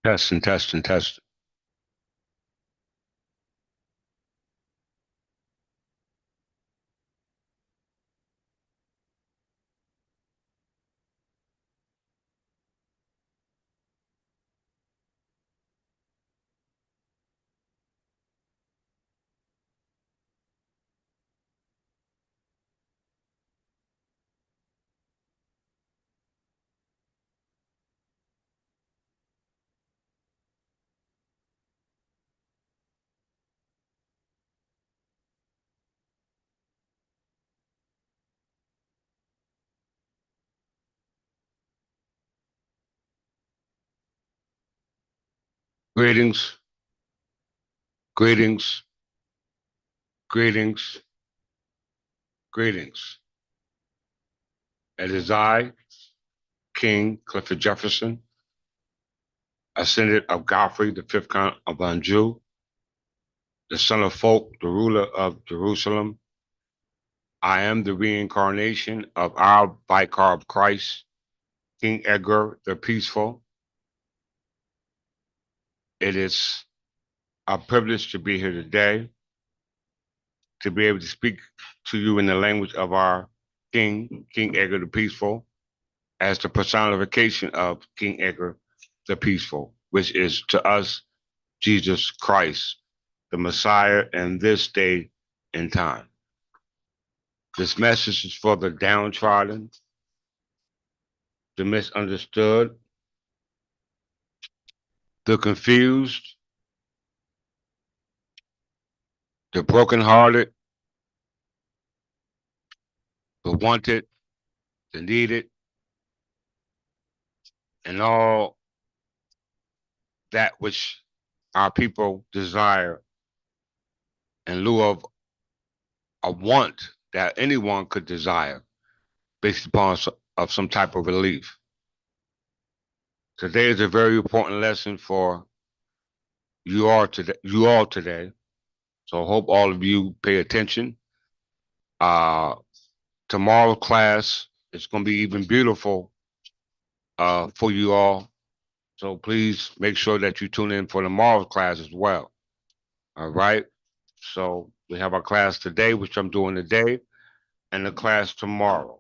Testing, testing, testing. Greetings, greetings, greetings, greetings. It is I, King Clifford Jefferson, ascendant of Godfrey, the fifth count of Anjou, the son of Folk, the ruler of Jerusalem. I am the reincarnation of our Vicar of Christ, King Edgar the Peaceful. It is a privilege to be here today, to be able to speak to you in the language of our King, King Edgar the Peaceful, as the personification of King Edgar the Peaceful, which is to us Jesus Christ, the Messiah in this day and time. This message is for the downtrodden, the misunderstood, the confused, the brokenhearted, the wanted, the needed, and all that which our people desire in lieu of a want that anyone could desire based upon of some type of relief. Today is a very important lesson for you all today. So I hope all of you pay attention. Uh, Tomorrow's class is going to be even beautiful for you all. So please make sure that you tune in for tomorrow's class as well. All right. So we have our class today, which I'm doing today, and the class tomorrow.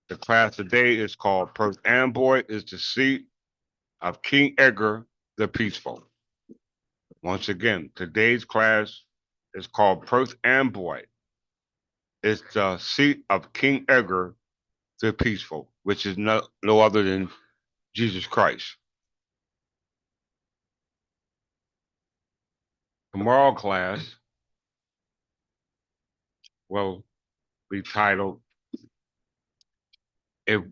The class today is called Perth Amboy is the seat of King Edgar the Peaceful. Once again, today's class is called Perth Amboy. It's the seat of King Edgar the Peaceful, which is no other than Jesus Christ. Tomorrow class will be titled if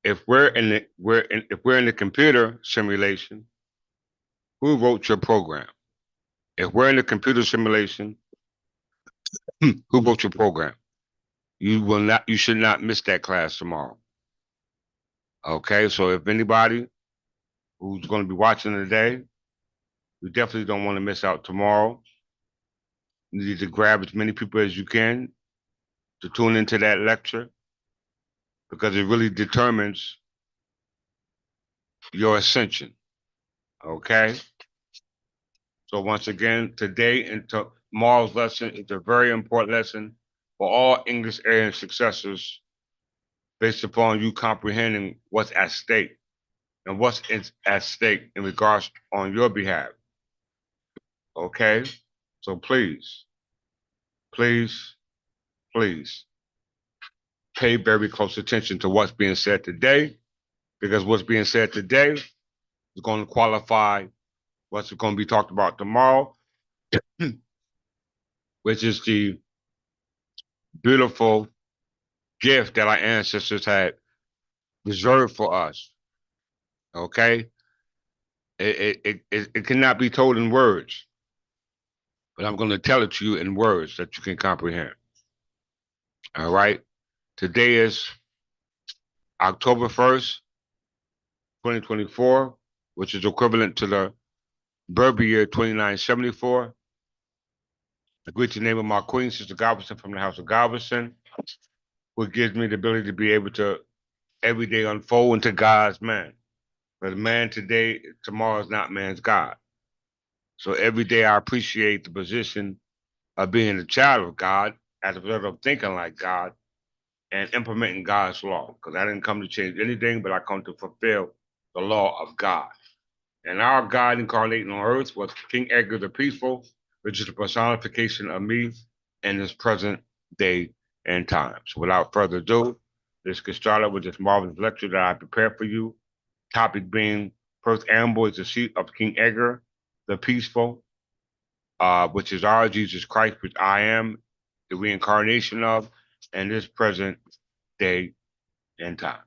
if we're in the computer simulation, who wrote your program? If we're in the computer simulation, who wrote your program? You should not miss that class tomorrow. Okay, so if anybody who's going to be watching today, you definitely don't want to miss out tomorrow. You need to grab as many people as you can to tune into that lecture because it really determines your ascension. Okay? So once again, today and tomorrow's lesson is a very important lesson for all English area successors based upon you comprehending what's at stake and what's at stake in regards on your behalf. Okay? So please, please, please pay very close attention to what's being said today because what's being said today is going to qualify what's going to be talked about tomorrow, which is the beautiful gift that our ancestors had reserved for us. Okay? It cannot be told in words, but I'm going to tell it to you in words that you can comprehend. All right? Today is October 1st, 2024, which is equivalent to the birth year 2974. I greet the name of my queen, Sister Galveston from the House of Galveston, who gives me the ability to be able to every day unfold into God's man. Because man today, tomorrow is not man's God. So every day I appreciate the position of being a child of God as a result of thinking like God and implementing God's law. Because I didn't come to change anything, but I come to fulfill the law of God. And our God incarnating on earth was King Edgar the Peaceful, which is a personification of me in this present day and time. So without further ado, let's get started with this marvelous lecture that I prepared for you. Topic being Perth Amboy is the seat of King Edgar the Peaceful, which is our Jesus Christ, which I am the reincarnation of, in this present day and time.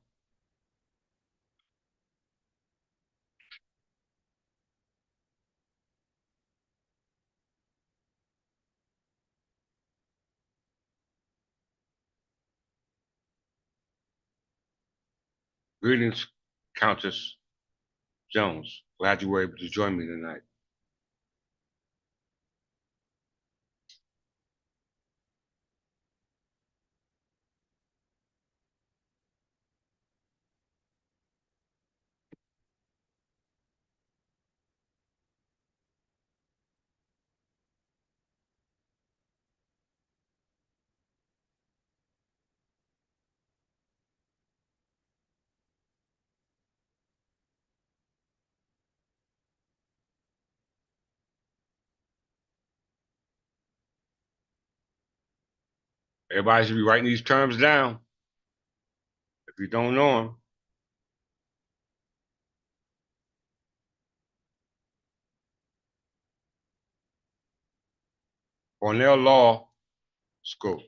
Greetings, Countess Jones. Glad you were able to join me tonight. Everybody should be writing these terms down if you don't know them. Cornell Law School.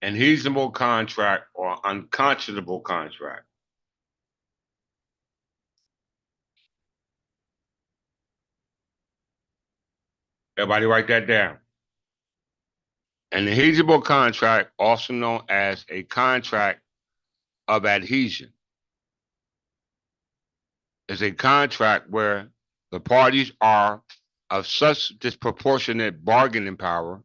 Unreasonable contract or unconscionable contract. Everybody write that down. An adhesible contract, also known as a contract of adhesion, is a contract where the parties are of such disproportionate bargaining power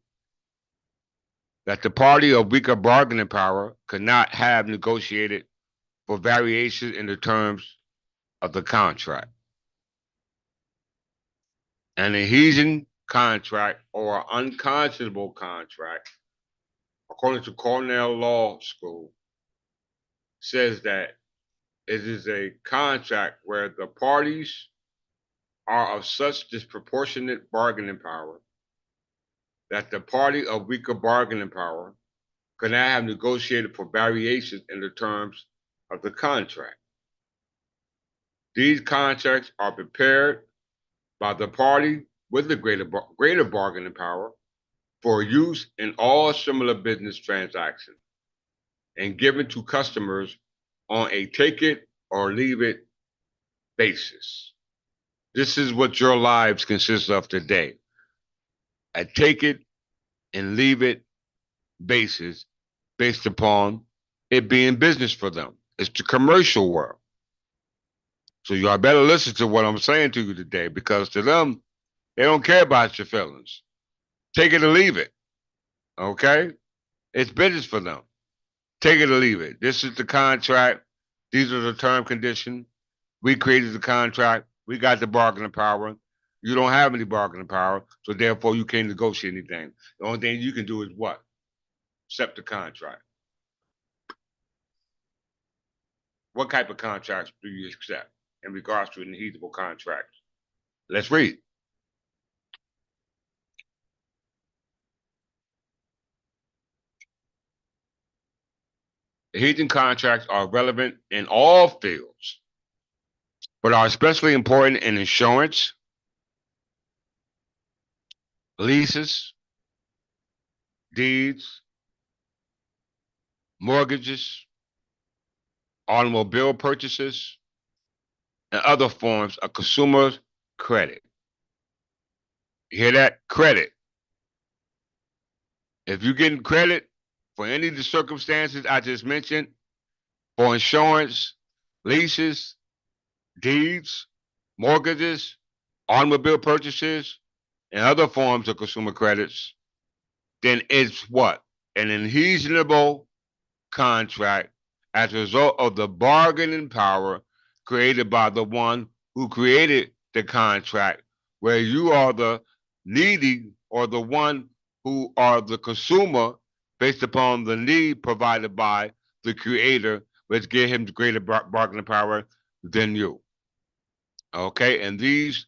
that the party of weaker bargaining power could not have negotiated for variations in the terms of the contract. An adhesion contract or unconscionable contract, according to Cornell Law School, says that it is a contract where the parties are of such disproportionate bargaining power that the party of weaker bargaining power could not have negotiated for variations in the terms of the contract. These contracts are prepared by the party with the greater bargaining power for use in all similar business transactions and given to customers on a take it or leave it basis. This is what your lives consist of today. A take it and leave it basis based upon it being business for them. It's the commercial world. So y'all better listen to what I'm saying to you today because to them, they don't care about your feelings. Take it or leave it. Okay? It's business for them. Take it or leave it. This is the contract. These are the term conditions. We created the contract. We got the bargaining power. You don't have any bargaining power, so therefore you can't negotiate anything. The only thing you can do is what? Accept the contract. What type of contracts do you accept in regards to adhesible contracts? Let's read. Adhesion contracts are relevant in all fields, but are especially important in insurance, leases, deeds, mortgages, automobile purchases, and other forms of consumer credit. You hear that? Credit. If you're getting credit for any of the circumstances I just mentioned, for insurance, leases, deeds, mortgages, automobile purchases, and other forms of consumer credits, then it's what? An unreasonable contract as a result of the bargaining power created by the one who created the contract, where you are the needy or the one who are the consumer based upon the need provided by the creator, which give him greater bargaining power than you. Okay, and these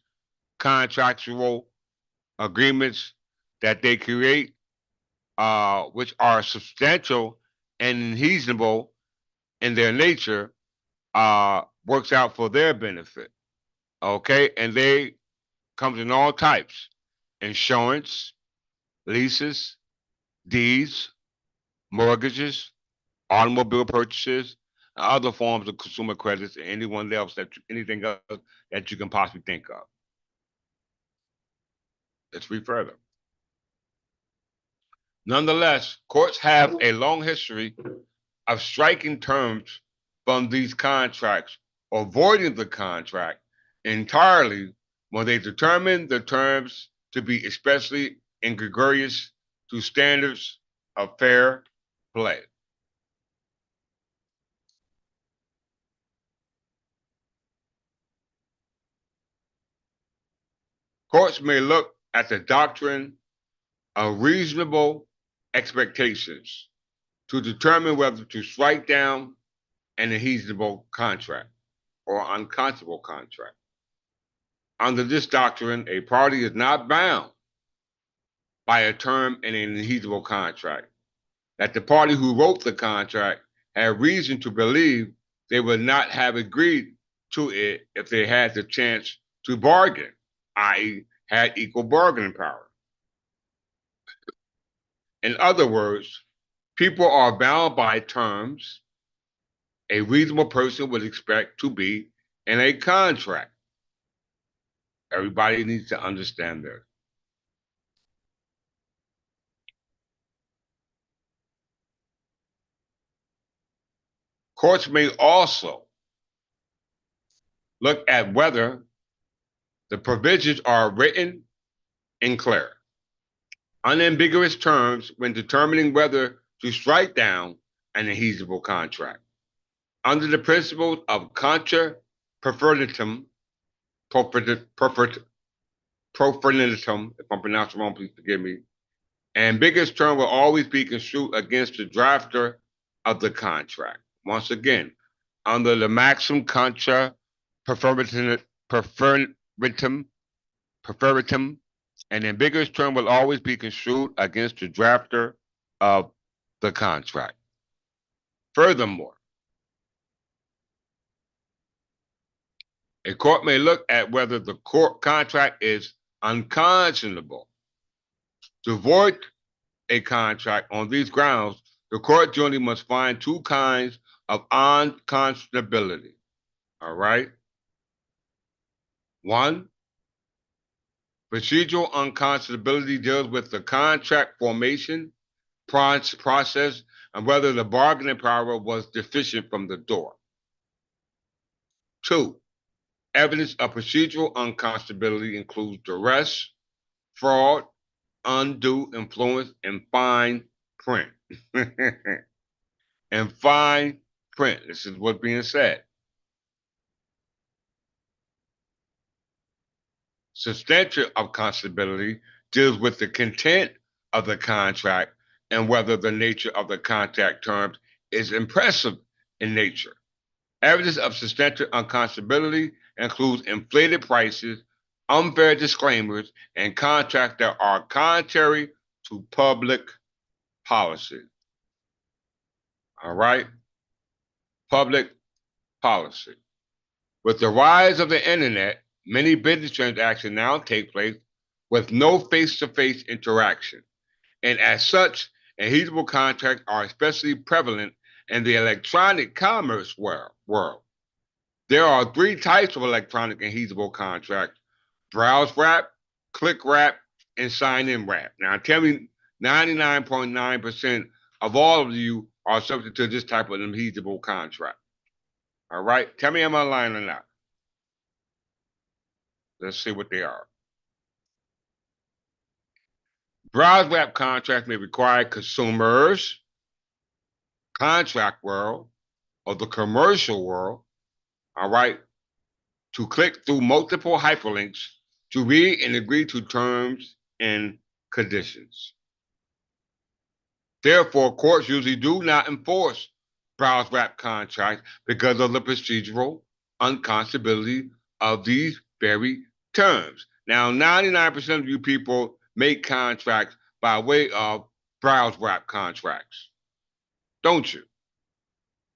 contractual agreements that they create, which are substantial and unreasonable in their nature, works out for their benefit. Okay, and they comes in all types: insurance, leases, deeds, mortgages, automobile purchases, and other forms of consumer credits, and anything else that you can possibly think of. Let's read further. Nonetheless, courts have a long history of striking terms from these contracts, or avoiding the contract entirely when they determine the terms to be especially incongruous to standards of fair play. Courts may look at the doctrine of reasonable expectations to determine whether to strike down an unreasonable contract or unconscionable contract. Under this doctrine, a party is not bound by a term in an unreasonable contract, that the party who wrote the contract had reason to believe they would not have agreed to it if they had the chance to bargain, i.e., had equal bargaining power. In other words, people are bound by terms a reasonable person would expect to be in a contract. Everybody needs to understand this. Courts may also look at whether the provisions are written and clear, unambiguous terms when determining whether to strike down an unreasonable contract. Under the principles of contra proferitum, if I'm pronouncing wrong, please forgive me, ambiguous term will always be construed against the drafter of the contract. Once again, under the maxim contra proferitum, an ambiguous term will always be construed against the drafter of the contract. Furthermore, a court may look at whether the court contract is unconscionable. To avoid a contract on these grounds, the court generally must find two kinds of unconscionability. All right? One, procedural unconscionability deals with the contract formation process and whether the bargaining power was deficient from the door. Two, evidence of procedural unconscionability includes duress, fraud, undue influence, and fine print. And fine print. This is what's being said. Substantial unconscionability deals with the content of the contract and whether the nature of the contract terms is impressive in nature. Evidence of substantial unconscionability includes inflated prices, unfair disclaimers, and contracts that are contrary to public policy. All right? Public policy. With the rise of the internet, many business transactions now take place with no face-to-face interaction. And as such, unreasonable contracts are especially prevalent in the electronic commerce world. There are three types of electronic unreasonable contracts: browse wrap, click wrap, and sign-in wrap. Now tell me 99.9% of all of you are subject to this type of unreasonable contract. All right? Tell me am I lying or not? Let's see what they are. Browse wrap contracts may require consumers, contract world, or the commercial world, all right, to click through multiple hyperlinks to read and agree to terms and conditions. Therefore, courts usually do not enforce browse wrap contracts because of the procedural unconscionability of these very terms. Now, 99% of you people make contracts by way of browse wrap contracts, don't you?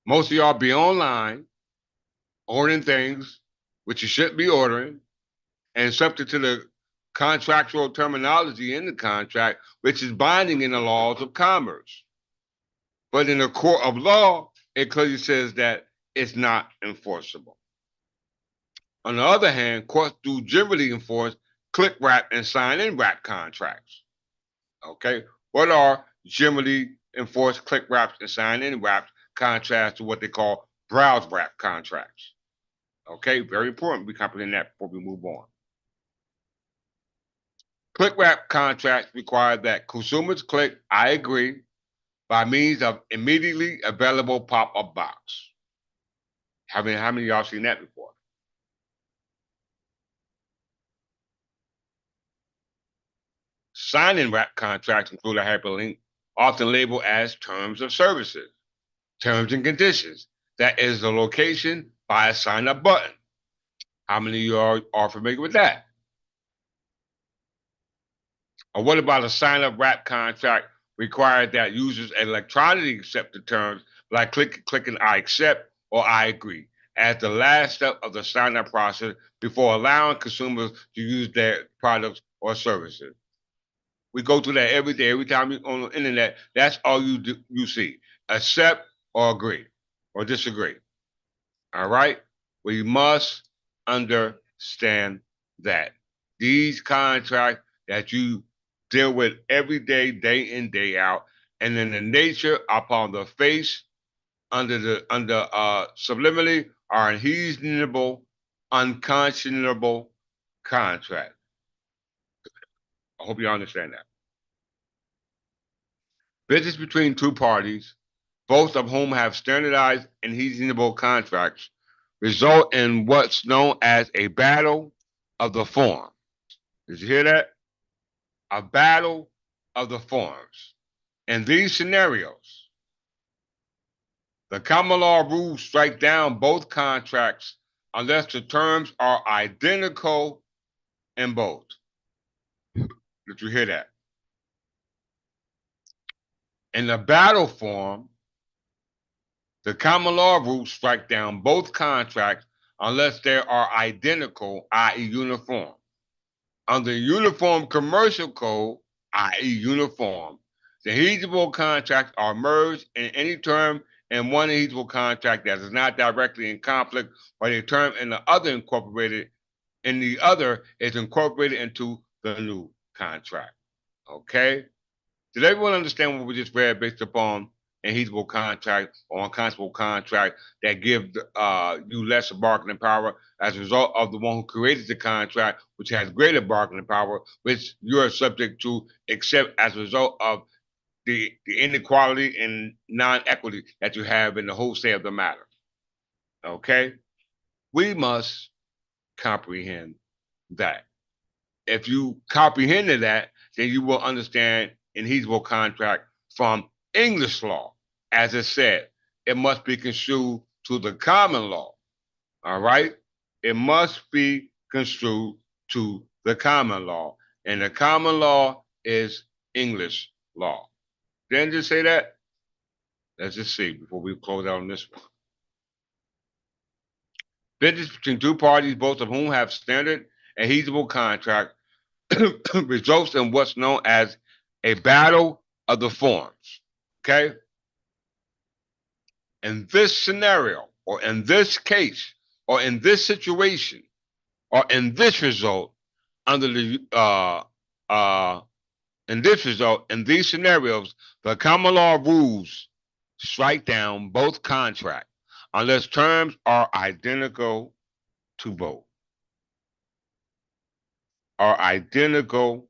Most of y'all be online ordering things which you shouldn't be ordering and subject to the contractual terminology in the contract, which is binding in the laws of commerce. But in the court of law, it clearly says that it's not enforceable. On the other hand, courts do generally enforce click wrap and sign in wrap contracts. Okay, what are generally enforced click wraps and sign in wraps contrast to what they call browse wrap contracts? Okay, very important. We comprehend that before we move on. Click wrap contracts require that consumers click I agree by means of immediately available pop-up box. How many of y'all seen that before? Sign-in wrap contracts include a hyperlink, often labeled as terms of services, terms and conditions. That is the location by a sign-up button. How many of you are familiar with that? Or what about a sign-up wrap contract required that users electronically accept the terms by clicking I accept or I agree as the last step of the sign-up process before allowing consumers to use their products or services? We go through that every day. Every time you're on the internet, that's all you see. Accept or agree or disagree. All right? We must understand that these contracts that you deal with every day, day in, day out, and in the nature upon the face under subliminally are unreasonable, unconscionable contracts. I hope you understand that. Business between two parties, both of whom have standardized and reasonable contracts, result in what's known as a battle of the form. Did you hear that? A battle of the forms. In these scenarios, the common law rules strike down both contracts unless the terms are identical in both. Did you hear that? In the battle form, the common law rules strike down both contracts unless they are identical, i.e. uniform. Under Uniform Commercial Code, i.e. uniform, the heritable contracts are merged in any term in one heritable contract that is not directly in conflict, or a term in the other is incorporated into the new contract. Okay? Did everyone understand what we just read based upon a heritable contract or unconscionable contract that give you less bargaining power as a result of the one who created the contract, which has greater bargaining power, which you're subject to accept as a result of the inequality and non-equity that you have in the whole state of the matter. Okay? We must comprehend that. If you comprehended that, then you will understand in heritable contract from English law. As it said, it must be construed to the common law. All right? It must be construed to the common law. And the common law is English law. Didn't just say that? Let's just see before we close out on this one. Business between two parties, both of whom have standard and heritable contract, results in what's known as a battle of the forms. Okay? In this scenario, or in this case, or in this situation, or in this result, under the in this result, in these scenarios, the common law rules strike down both contracts unless terms are identical to both. are identical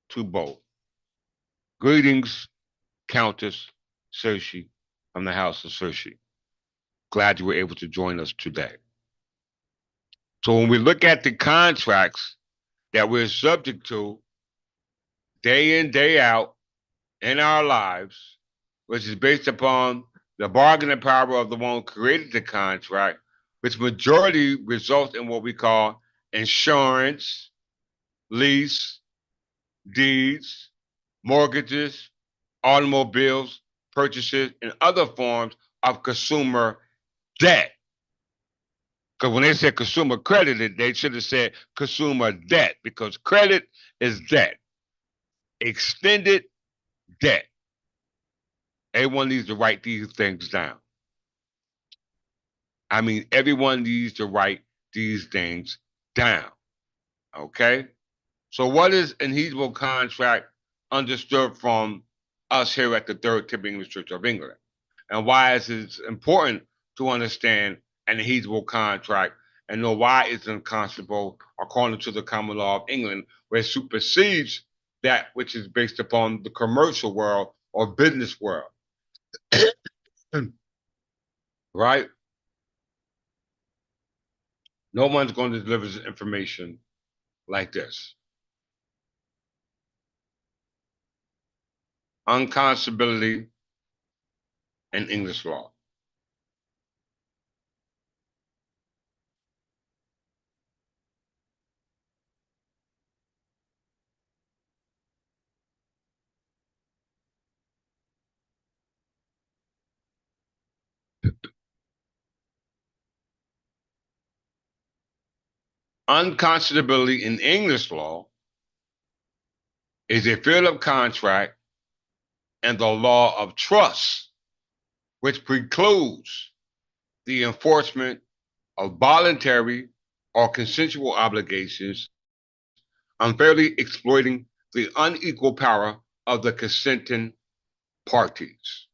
to both. Greetings, Countess Cersei from the House of Cersei. Glad you were able to join us today. So when we look at the contracts that we're subject to day in, day out in our lives, which is based upon the bargaining power of the one who created the contract, which majority results in what we call insurance, lease, deeds, mortgages, automobiles, purchases, and other forms of consumer debt. Because when they said consumer credit, they should have said consumer debt because credit is debt, extended debt. Everyone needs to write these things down. I mean, everyone needs to write these things down. Okay? So, what is an heedable contract understood from us here at the Third Tip English Church of England? And why is it important to understand an heedable contract and know why it's unconscionable according to the common law of England, where it supersedes that which is based upon the commercial world or business world? Right? No one's going to deliver this information like this. Unconscionability in English law. Unconscionability in English law is a field of contract and the law of trust, which precludes the enforcement of voluntary or consensual obligations, unfairly exploiting the unequal power of the consenting parties.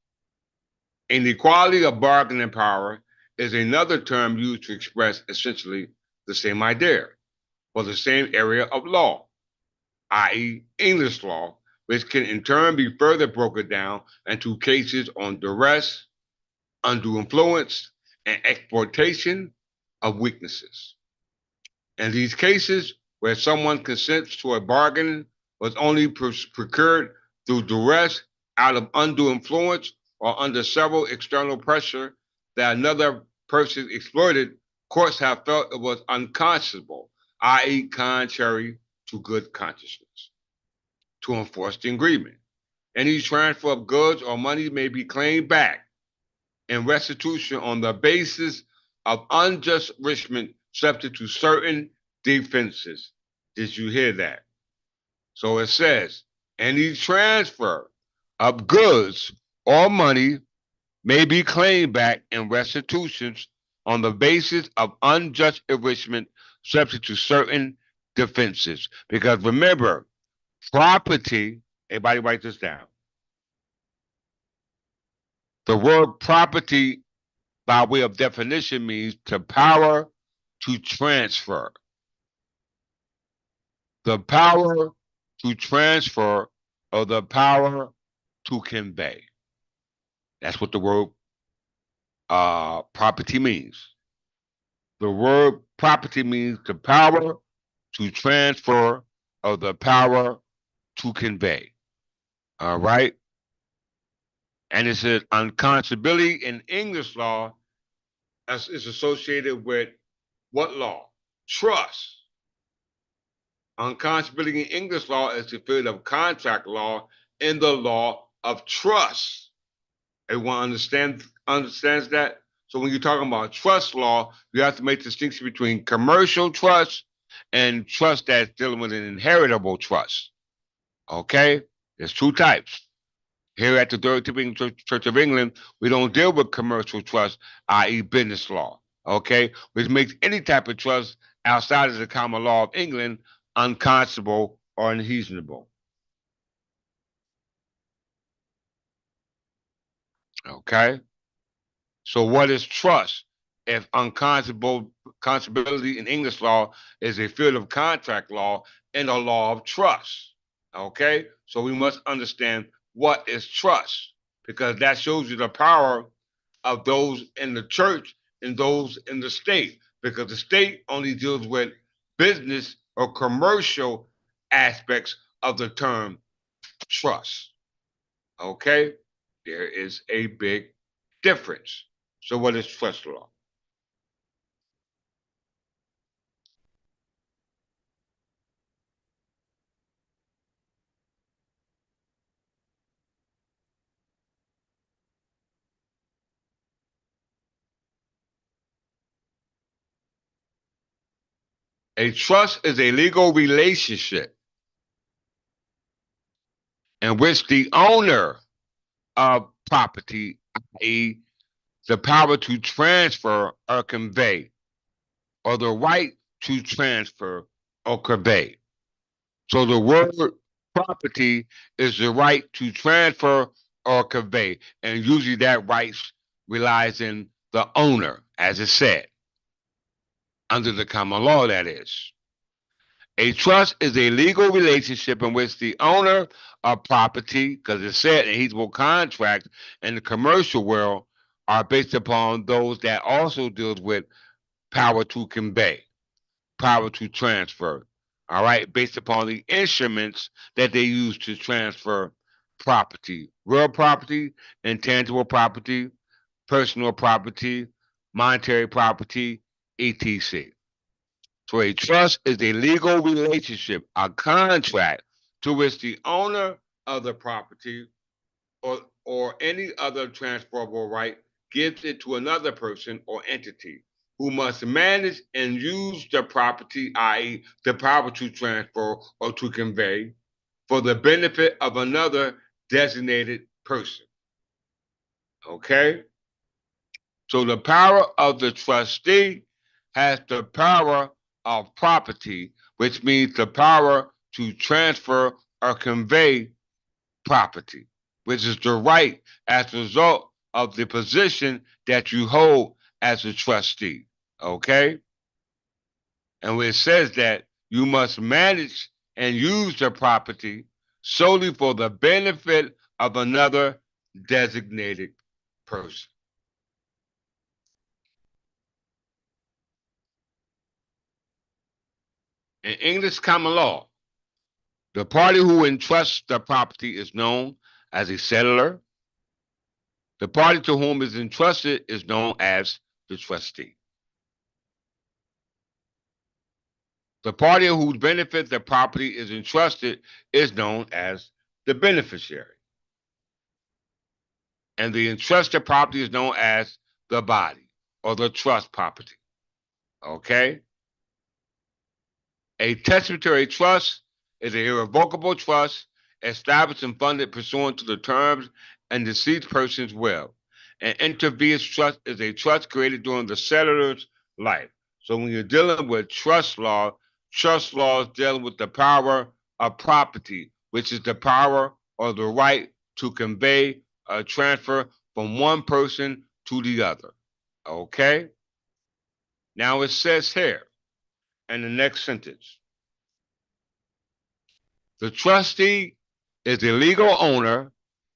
Inequality of bargaining power is another term used to express essentially the same idea for the same area of law, i.e., English law, which can in turn be further broken down into cases on duress, undue influence, and exploitation of weaknesses. In these cases, where someone consents to a bargain was only procured through duress, out of undue influence, or under several external pressure that another person exploited, courts have felt it was unconscionable, i.e., contrary to good consciousness, to enforce the agreement. Any transfer of goods or money may be claimed back in restitution on the basis of unjust enrichment subject to certain defenses. Did you hear that? So it says any transfer of goods or money may be claimed back in restitutions on the basis of unjust enrichment subject to certain defenses. Because remember, property, everybody write this down. The word property, by way of definition, means to power to transfer. The power to transfer or the power to convey. That's what the word property means. The word property means the power to transfer or the power to convey. All right. And it says unconscionability in English law is associated with what law? Trust. Unconscionability in English law is the field of contract law in the law of trust. Everyone understands that? So when you're talking about trust law, you have to make distinction between commercial trust and trust that's dealing with an inheritable trust. Okay? There's two types. Here at the Third Tipping Church of England, we don't deal with commercial trust, i.e., business law. Okay? Which makes any type of trust outside of the common law of England unconscionable or unreasonable. Okay? So what is trust? if unconscionability in English law is a field of contract law and a law of trust. Okay, so we must understand what is trust because that shows you the power of those in the church and those in the state because the state only deals with business or commercial aspects of the term trust. Okay, there is a big difference. So, what is trust law? A trust is a legal relationship in which the owner of property, i.e., the power to transfer or convey, or the right to transfer or convey. So the word property is the right to transfer or convey, and usually that right relies in the owner, as it said, under the common law, that is. A trust is a legal relationship in which the owner of property, because it said in equal contract in the commercial world, are based upon those that also deals with power to convey, power to transfer. All right, based upon the instruments that they use to transfer property, real property, intangible property, personal property, monetary property, etc. So a trust is a legal relationship, a contract to which the owner of the property or any other transferable right gives it to another person or entity who must manage and use the property, i.e., the power to transfer or to convey, for the benefit of another designated person. Okay? So the power of the trustee has the power of property, which means the power to transfer or convey property, which is the right as a result of the position that you hold as a trustee. Okay? And when it says that you must manage and use the property solely for the benefit of another designated person. In English common law, the party who entrusts the property is known as a settlor. The party to whom is entrusted is known as the trustee. The party whose benefit the property is entrusted is known as the beneficiary. And the entrusted property is known as the body or the trust property. Okay? A testamentary trust is an irrevocable trust established and funded pursuant to the terms and deceased person's will. An inter-vivus trust is a trust created during the settler's life. So when you're dealing with trust laws dealing with the power of property, which is the power or the right to convey a transfer from one person to the other. Okay? Now it says here in the next sentence, the trustee is the legal owner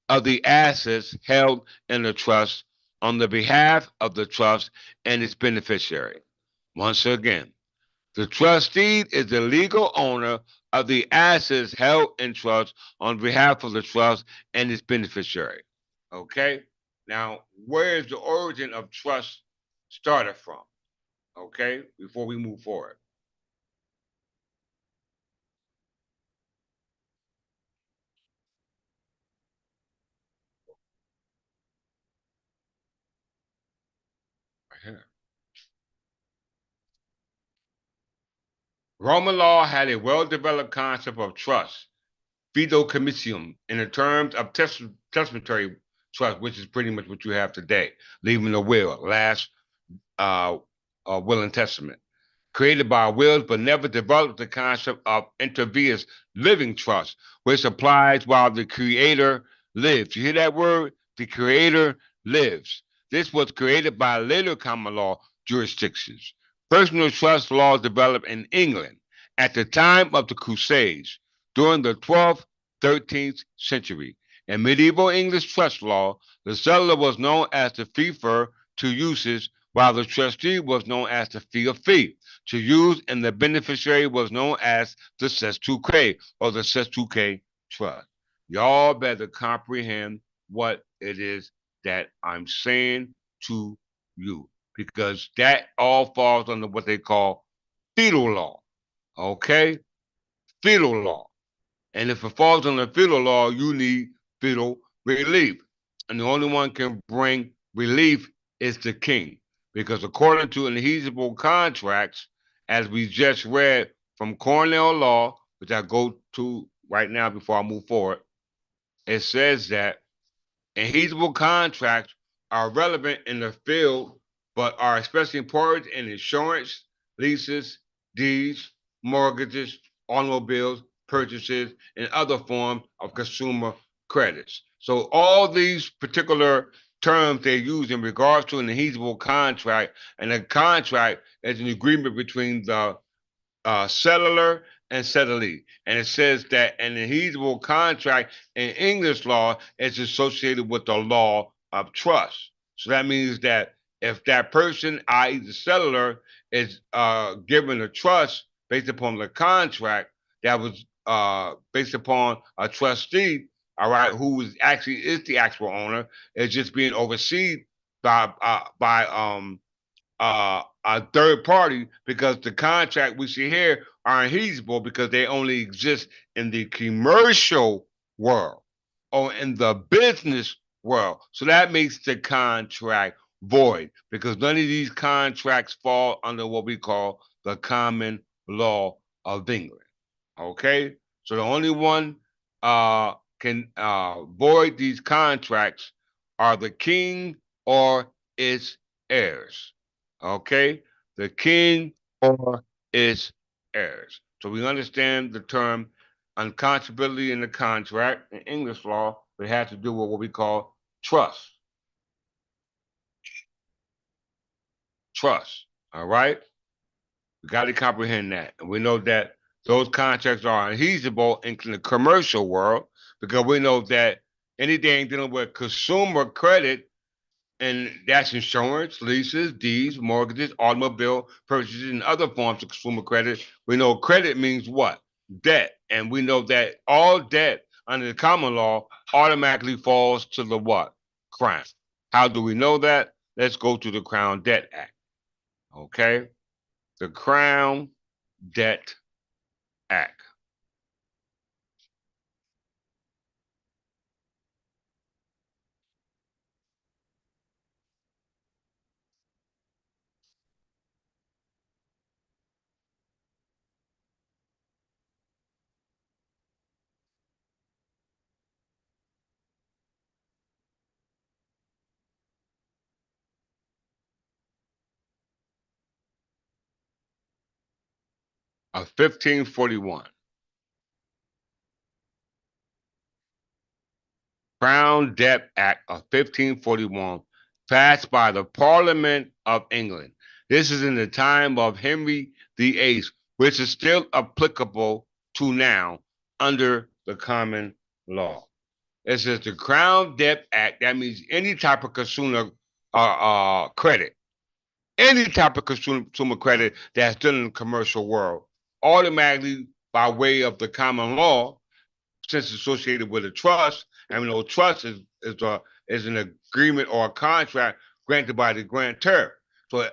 of the assets held in the trust on the behalf of the trust and its beneficiary. Once again, the trustee is the legal owner of the assets held in trust on behalf of the trust and its beneficiary. Okay? Now, where is the origin of trust started from? Okay? Before we move forward. Right here. Roman law had a well-developed concept of trust, fideicommissium, in the terms of testamentary trust, which is pretty much what you have today, leaving a will, last uh, will and testament, created by wills, but never developed the concept of inter-vivus living trust, which applies while the creator lives. You hear that word? The creator lives. This was created by later common law jurisdictions. Personal trust laws developed in England at the time of the Crusades during the 12th, 13th century. In medieval English trust law, the settlor was known as the fifer to uses, while the trustee was known as the fee to use, and the beneficiary was known as the cestui or the cestui trust. Y'all better comprehend what it is that I'm saying to you, because that all falls under what they call feudal law. Okay? Feudal law. And if it falls under feudal law, you need feudal relief. And the only one can bring relief is the king. Because according to inheritable contracts, as we just read from Cornell law, which I go to right now before I move forward, it says that inheritable contracts are relevant in the field, but are especially important in insurance, leases, deeds, mortgages, automobiles, purchases, and other forms of consumer credits. So all these particular terms they use in regards to an inheritable contract, and a contract is an agreement between the settler and settlee. And it says that an inheritable contract in English law is associated with the law of trust. So that means that if that person, i.e., the settler, is given a trust based upon the contract that was based upon a trustee, all right, who is the actual owner, is just being overseen by a third party, because the contract we see here are unheasable because they only exist in the commercial world or in the business world. So that makes the contract void, because none of these contracts fall under what we call the common law of England. Okay? So the only one can void these contracts are the king or its heirs. Okay? The king or its heirs. So we understand the term unconscionability in the contract in English law, but it has to do with what we call trust. Trust. All right? We got to comprehend that. And we know that those contracts are unfeasible in the commercial world, because we know that anything dealing with consumer credit, and that's insurance, leases, deeds, mortgages, automobile purchases, and other forms of consumer credit. We know credit means what? Debt. And we know that all debt under the common law automatically falls to the what? Crown. How do we know that? Let's go to the Crown Debt Act. Okay? The Crown Debt Act. Of 1541. Crown Debt Act of 1541, passed by the Parliament of England. This is in the time of Henry VIII, which is still applicable to now under the common law. It says the Crown Debt Act. That means any type of consumer credit, any type of consumer credit that's done in the commercial world, automatically by way of the common law, since it's associated with a trust, and we know trust is an agreement or a contract granted by the grantor. So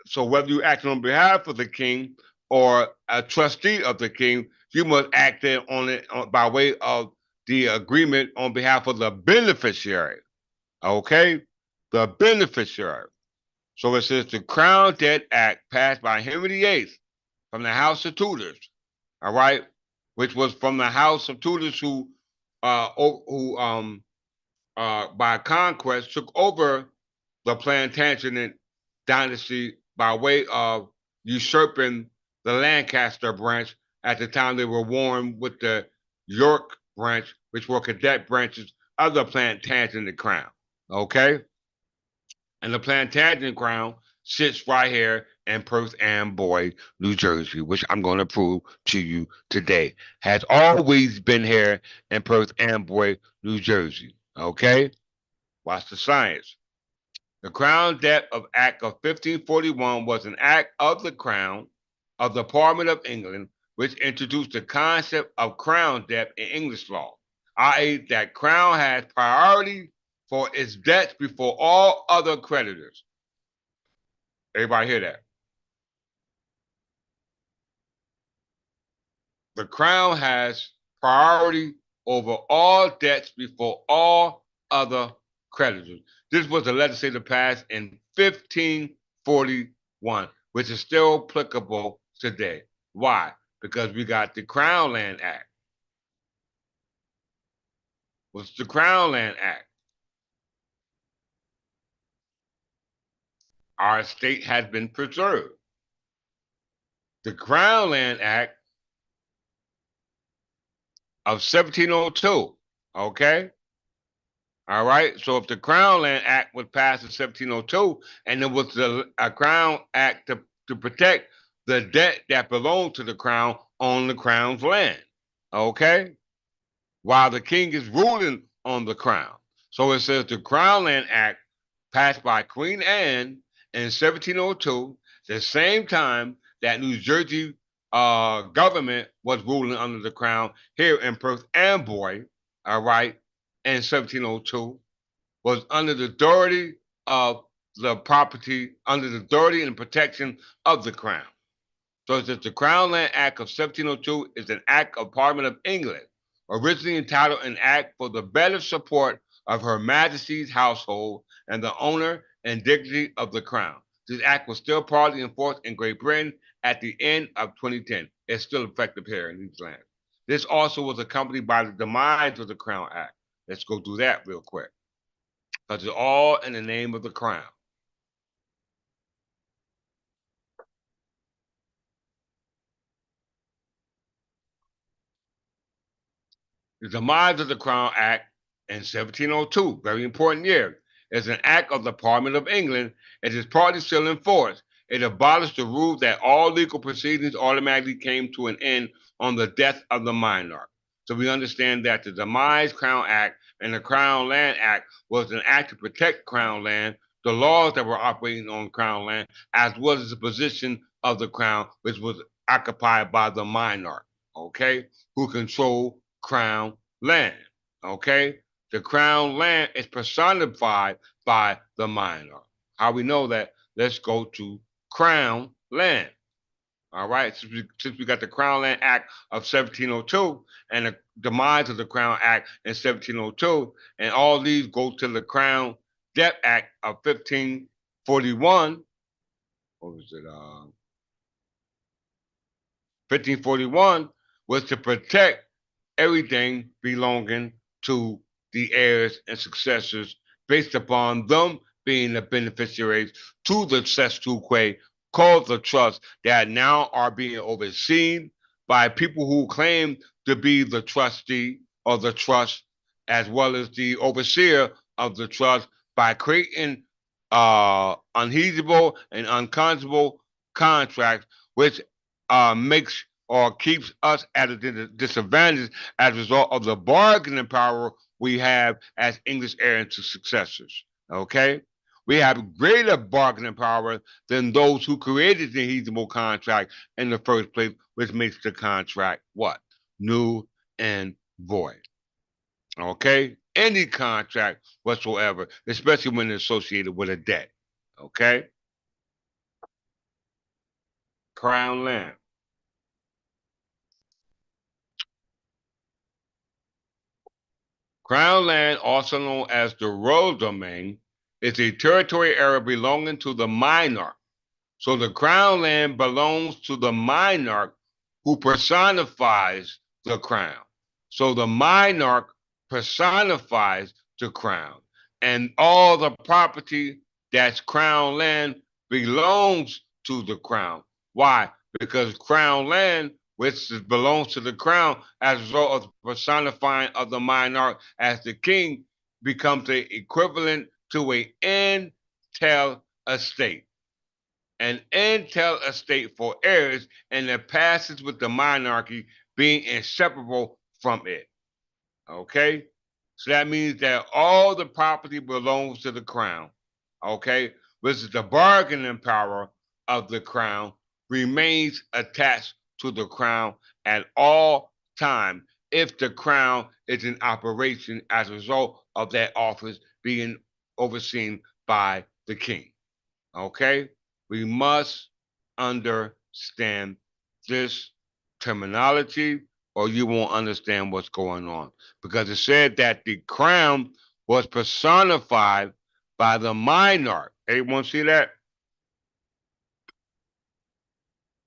so whether you act on behalf of the king or a trustee of the king, you must act on it by way of the agreement on behalf of the beneficiary. Okay, the beneficiary. So it says the Crown Debt Act passed by Henry VIII from the House of Tudors, all right, which was from the House of Tudors who by conquest took over the Plantagenet dynasty by way of usurping the Lancaster branch at the time they were warring with the York branch, which were cadet branches of the Plantagenet crown. Okay? And the Plantagenet crown sits right here in Perth Amboy, New Jersey, which I'm going to prove to you today. Has always been here in Perth Amboy, New Jersey. Okay? Watch the science. The Crown Debt of Act of 1541 was an act of the Crown of the Parliament of England which introduced the concept of crown debt in English law, i.e., that Crown has priority for its debts before all other creditors. Everybody hear that? The Crown has priority over all debts before all other creditors. This was a legislative passed in 1541, which is still applicable today. Why? Because we got the Crown Land Act. What's the Crown Land Act? Our state has been preserved. The Crown Land Act of 1702, okay? All right. So if the Crown Land Act was passed in 1702 and it was a Crown Act to protect the debt that belonged to the Crown on the Crown's land, okay? While the King is ruling on the Crown. So it says the Crown Land Act passed by Queen Anne in 1702, the same time that New Jersey government was ruling under the Crown here in Perth Amboy, all right, in 1702, was under the authority of the property, under the authority and protection of the Crown. So it says the Crown Land Act of 1702 is an act of Parliament of England, originally entitled an act for the better support of Her Majesty's household and the honor and dignity of the Crown. This act was still partly enforced in Great Britain at the end of 2010. It's still effective here in these lands. This also was accompanied by the demise of the Crown Act. Let's go through that real quick. Because it's all in the name of the Crown. The demise of the Crown Act in 1702, very important year, is an act of the Parliament of England. It is partly still in force. It abolished the rule that all legal proceedings automatically came to an end on the death of the monarch. So we understand that the demise Crown Act and the Crown Land Act was an act to protect Crown land, the laws that were operating on Crown land, as well as the position of the Crown, which was occupied by the monarch, okay, who controlled Crown land. Okay? The Crown land is personified by the monarch. How we know that? Let's go to Crown land. All right, since we got the Crown Land Act of 1702 and the demise of the Crown Act in 1702, and all these go to the Crown Debt Act of 1541. What was it? 1541 was to protect everything belonging to the heirs and successors based upon them being the beneficiaries to the cestui called the trust that now are being overseen by people who claim to be the trustee or the trust as well as the overseer of the trust by creating unheedable and unconscionable contracts which makes or keeps us at a disadvantage as a result of the bargaining power we have as English heirs and successors. Okay? We have greater bargaining power than those who created the heatable contract in the first place, which makes the contract what? Null and void. Okay? Any contract whatsoever, especially when it's associated with a debt. Okay? Crown land. Crown land, also known as the royal domain, is a territory area belonging to the monarch. So the crown land belongs to the monarch who personifies the crown. So the monarch personifies the crown. And all the property that's crown land belongs to the crown. Why? Because crown land, which belongs to the crown as a result of the personifying of the monarch as the king, becomes the equivalent to a entail estate. an intel estate for heirs, and the passage with the monarchy being inseparable from it. Okay? So that means that all the property belongs to the crown. Okay? Which is the bargaining power of the crown remains attached to the crown at all time if the crown is in operation as a result of that office being overseen by the king. Okay? We must understand this terminology or you won't understand what's going on. Because it said that the crown was personified by the monarch. Everyone see that?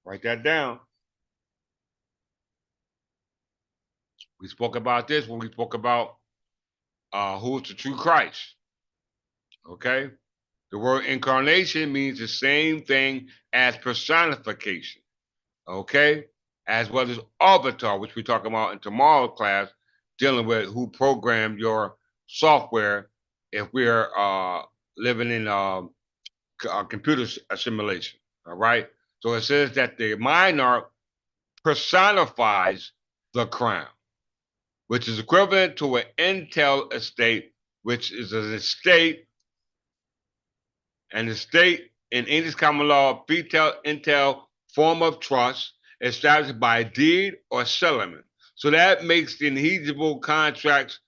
Write that down. We spoke about this when we spoke about who is the true Christ. Okay? The word incarnation means the same thing as personification. Okay? As well as avatar, which we talk about in tomorrow's class, dealing with who programmed your software if we're living in computer simulation. All right? So it says that the monarch personifies the crown, which is equivalent to an intel estate, which is an estate, an estate in English common law, intel form of trust established by deed or settlement. So that makes the inheritable contracts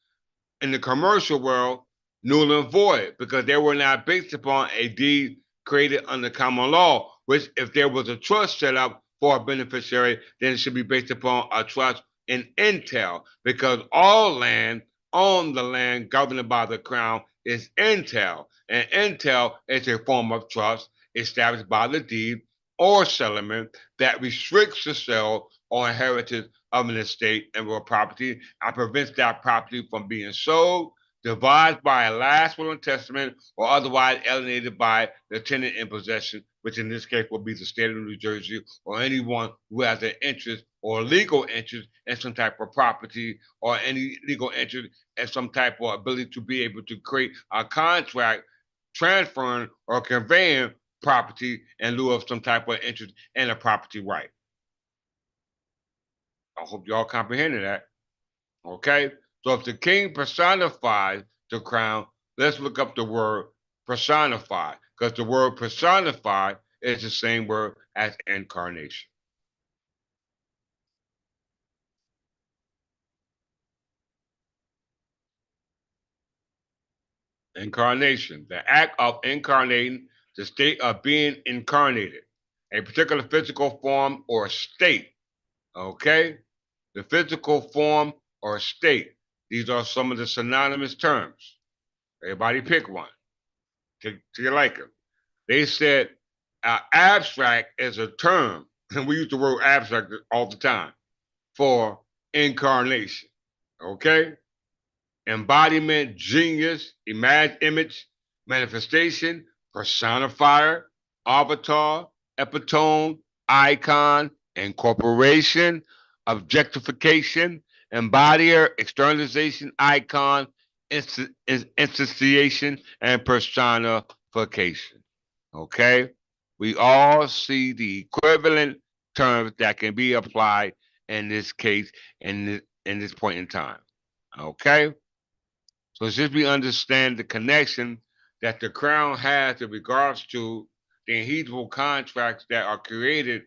in the commercial world null and void because they were not based upon a deed created under common law, which if there was a trust set up for a beneficiary, then it should be based upon a trust in intel because all land on the land governed by the crown is intel, and intel is a form of trust established by the deed or settlement that restricts the sale or inheritance of an estate and real property and prevents that property from being sold, devised by a last will and testament, or otherwise alienated by the tenant in possession, which in this case will be the state of New Jersey or anyone who has an interest or legal interest in some type of property or any legal interest in some type of ability to be able to create a contract transferring or conveying property in lieu of some type of interest in a property right. I hope y'all comprehended that. Okay? So if the king personifies the crown, let's look up the word personify, because the word personify is the same word as incarnation. Incarnation, the act of incarnating, the state of being incarnated, a particular physical form or state. Okay? The physical form or state. These are some of the synonymous terms. Everybody pick one to your liking. They said abstract is a term, and we use the word abstract all the time for incarnation. Okay? Embodiment, genius, image, manifestation, personifier, avatar, epitome, icon, incorporation, objectification, embodier, externalization, icon, instantiation, and personification. Okay? We all see the equivalent terms that can be applied in this case in this point in time. Okay? So since we understand the connection that the crown has in regards to the inheritable contracts that are created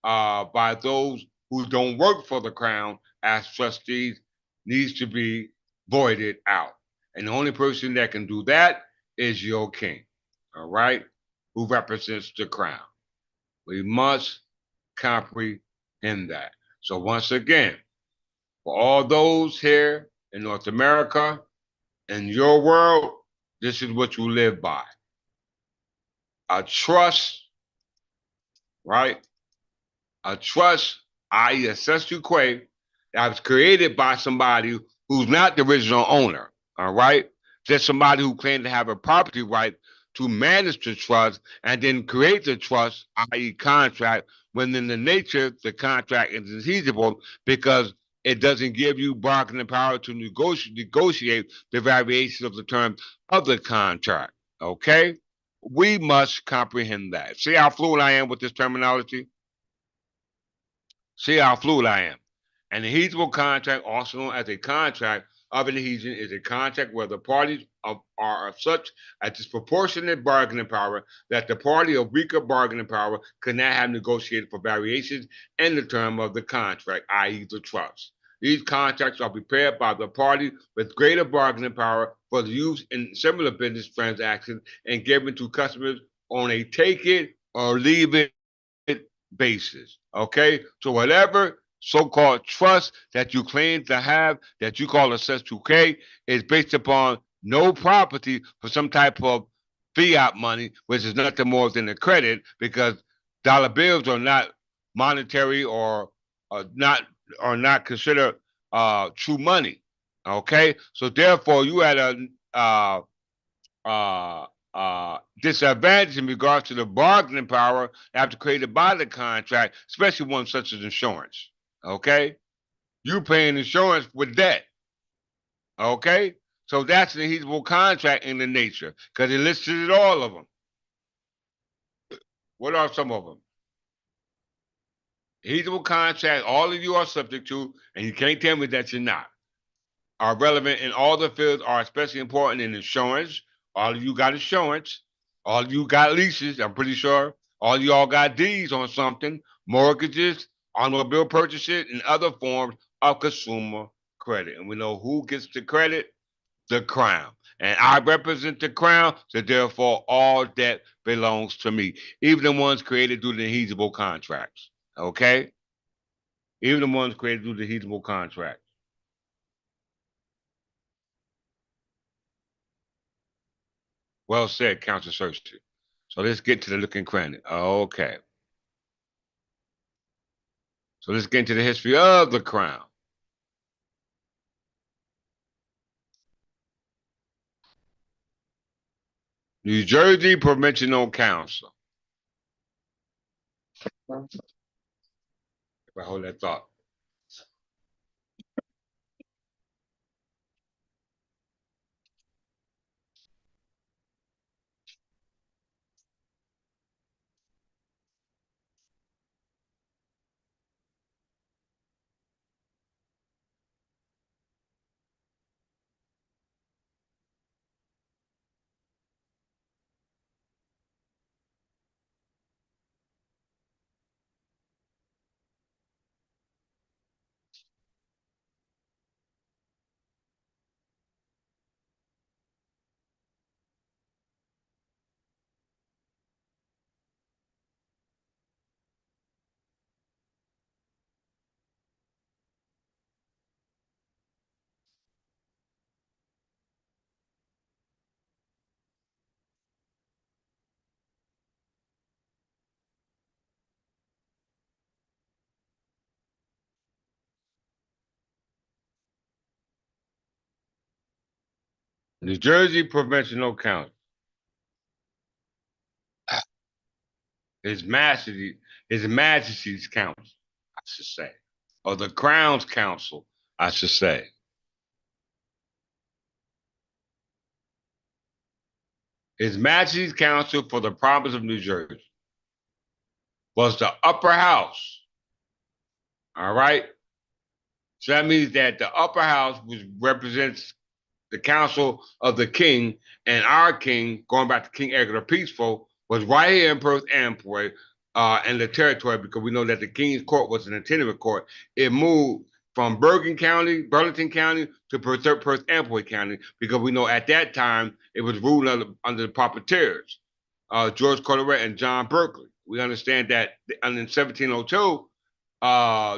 by those who don't work for the crown as trustees needs to be voided out. And the only person that can do that is your king, all right, who represents the crown. We must comprehend that. So once again, for all those here in North America, in your world, this is what you live by. A trust, right? A trust, i.e. a cessu que, that was created by somebody who's not the original owner, all right? Just somebody who claimed to have a property right to manage the trust and then create the trust, i.e. contract, when in the nature the contract is inheritable because it doesn't give you bargaining power to negotiate the variations of the terms of the contract. Okay? We must comprehend that. See how fluid I am with this terminology? See how fluid I am. An adhesible contract, also known as a contract of adhesion, is a contract where the parties are of such a disproportionate bargaining power that the party of weaker bargaining power could not have negotiated for variations in the term of the contract, i.e., the trust. These contracts are prepared by the party with greater bargaining power for the use in similar business transactions and given to customers on a take it or leave it basis. Okay, so whatever so-called trust that you claim to have, that you call a S2K, is based upon no property for some type of fiat money, which is nothing more than a credit, because dollar bills are not monetary or not considered true money. Okay, so therefore you had a uh, disadvantage in regards to the bargaining power after created by the contract, especially one such as insurance. Okay, you paying insurance with debt. Okay, so that's an adhesible contract in the nature because it listed all of them. What are some of them? Adhesible contract, all of you are subject to, and you can't tell me that you're not. Are relevant in all the fields, are especially important in insurance. All of you got insurance. All of you got leases, I'm pretty sure. All of y'all got deeds on something, mortgages, automobile purchases, and other forms of consumer credit. And we know who gets the credit? The crown. And I represent the crown, so therefore all debt belongs to me, even the ones created through the adhesible contracts. Okay? Even the ones created through the adhesible contracts. Well said, Council Cersei. So let's get to the looking cranny. Okay. So let's get into the history of the crown. New Jersey Provincial Council. If I hold that thought. New Jersey Provincial Council. His Majesty, His Majesty's Council, I should say. Or the Crown's Council, I should say. His Majesty's Council for the Province of New Jersey was the upper house. All right. So that means that the upper house, which represents the council of the king, and our king, going back to King Edgar the Peaceful, was right here in Perth Amboy and the territory, because we know that the king's court was an attendant court. It moved from Bergen County, Burlington County, to Perth Amboy County, because we know at that time it was ruled under the Puppeteers, George Carteret and John Berkeley. We understand that in 1702,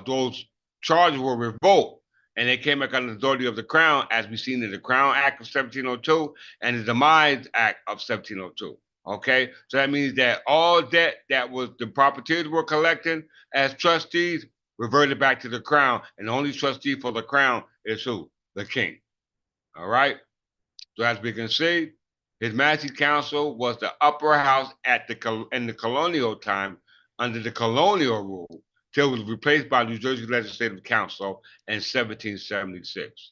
those charges were revoked, and they came back under the authority of the Crown, as we seen in the Crown Act of 1702 and the Demise Act of 1702. Okay, so that means that all debt that was the properties were collecting as trustees reverted back to the Crown, and the only trustee for the Crown is who? The King. All right. So as we can see, His Majesty's Council was the upper house in the colonial time under the colonial rule till it was replaced by New Jersey Legislative Council in 1776.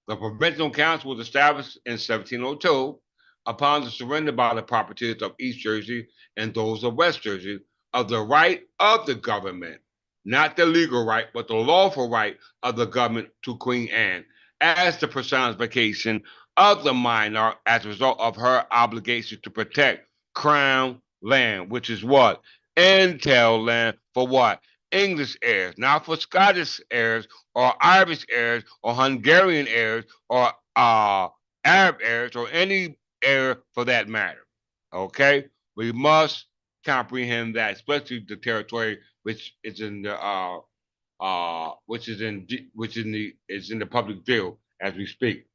The Provincial Council was established in 1702 upon the surrender by the properties of East Jersey and those of West Jersey of the right of the government, not the legal right, but the lawful right of the government to Queen Anne as the personification of the monarch as a result of her obligation to protect crown land, which is what? Entail land for what? English heirs, not for Scottish heirs or Irish heirs or Hungarian heirs or Arab heirs or any heir for that matter. Okay, we must comprehend that, especially the territory which is in the which in the is in the public view as we speak.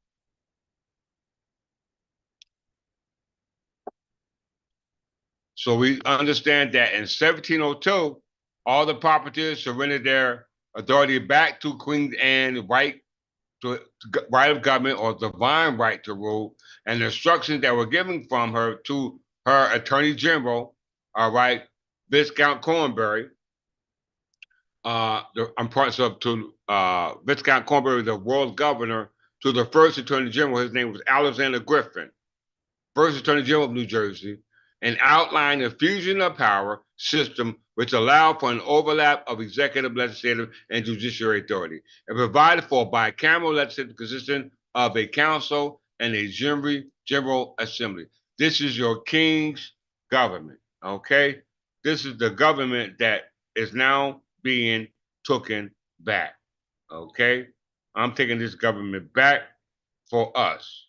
So we understand that in 1702, all the properties surrendered their authority back to Queen Anne, right to right of government or divine right to rule, and the instructions that were given from her to her attorney general, all right, Viscount Cornbury, I'm parts of to Viscount Cornbury, the world governor, to the first attorney general. His name was Alexander Griffin, first Attorney General of New Jersey, and outlined a fusion of power system which allowed for an overlap of executive, legislative, and judiciary authority. It provided for a bicameral legislative consisting of a council and a general assembly. This is your king's government, okay? This is the government that is now being taken back, okay? I'm taking this government back for us.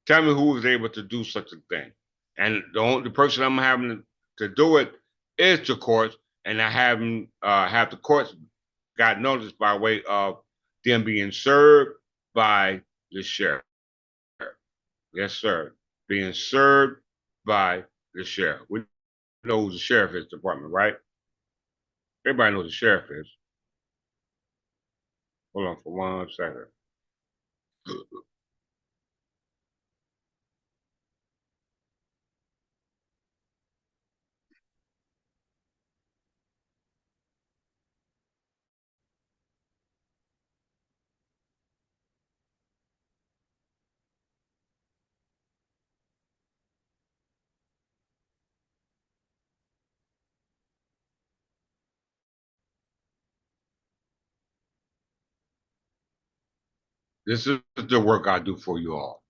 Tell me who was able to do such a thing. And the person I'm having to do it is the courts, and I have the courts got notice by way of them being served by the sheriff. Yes, sir. Being served by the sheriff. We know who the sheriff is department, right? Everybody knows the sheriff is. Hold on for 1 second. This is the work I do for you all.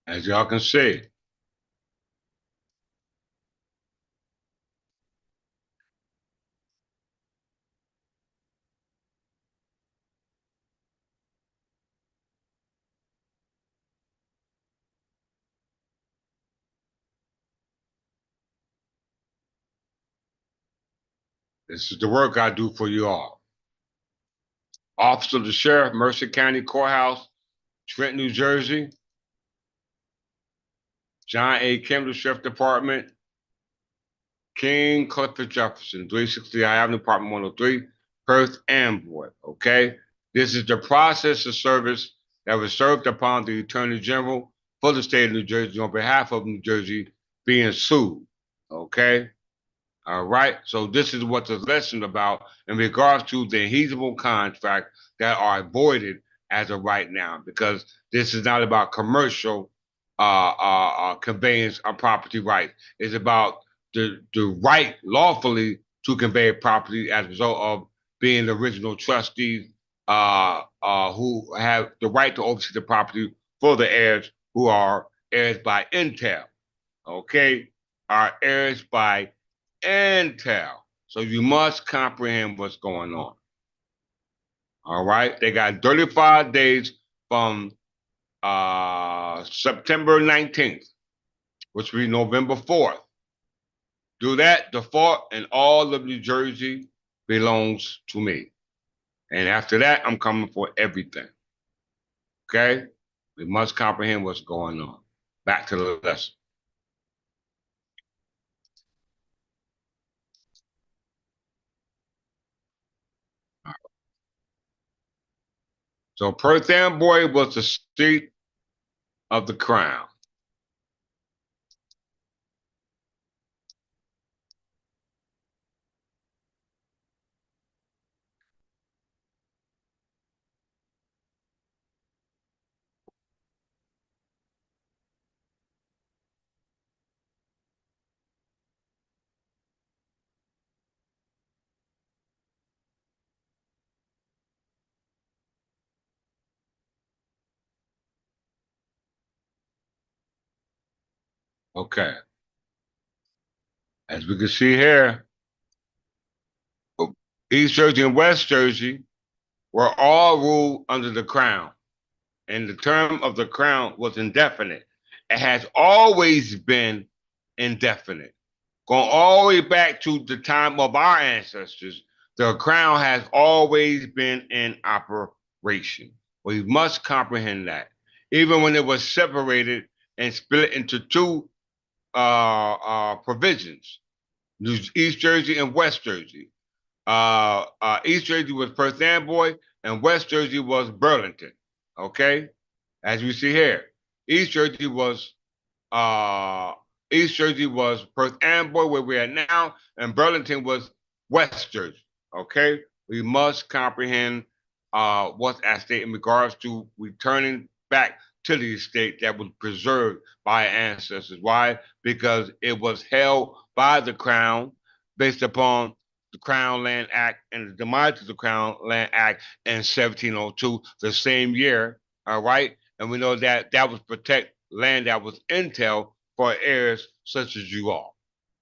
As y'all can see, this is the work I do for you all. Office of the Sheriff, Mercer County Courthouse, Trenton, New Jersey. John A. Kendall, Sheriff Department, King Clifford Jefferson, 360 Avenue, Apartment 103, Perth, Amboy. Okay? This is the process of service that was served upon the Attorney General for the state of New Jersey on behalf of New Jersey being sued. Okay? All right. So this is what the lesson about in regards to the adhesible contract that are avoided as of right now, because this is not about commercial conveyance of property rights. It's about the right lawfully to convey property as a result of being the original trustees who have the right to oversee the property for the heirs who are heirs by intel. Okay, are heirs by intel. So you must comprehend what's going on. All right. They got 35 days from September 19th, which will be November 4th. Do that, default, and all of New Jersey belongs to me. And after that, I'm coming for everything. Okay? We must comprehend what's going on. Back to the lesson. So Perth Amboy was the seat of the crown. Okay. As we can see here, East Jersey and West Jersey were all ruled under the crown, and the term of the crown was indefinite. It has always been indefinite. Going all the way back to the time of our ancestors, the crown has always been in operation. We must comprehend that. Even when it was separated and split into two provisions, East Jersey and West Jersey. East Jersey was Perth Amboy, and West Jersey was Burlington. Okay, as we see here, East Jersey was uh, East Jersey was Perth Amboy, where we're at now, and Burlington was West Jersey. Okay, we must comprehend what's at stake in regards to returning back to the estate that was preserved by our ancestors. Why? Because it was held by the crown based upon the Crown Land Act and the demise of the Crown Land Act in 1702, the same year. All right, and we know that that was protect land that was intel for heirs such as you all.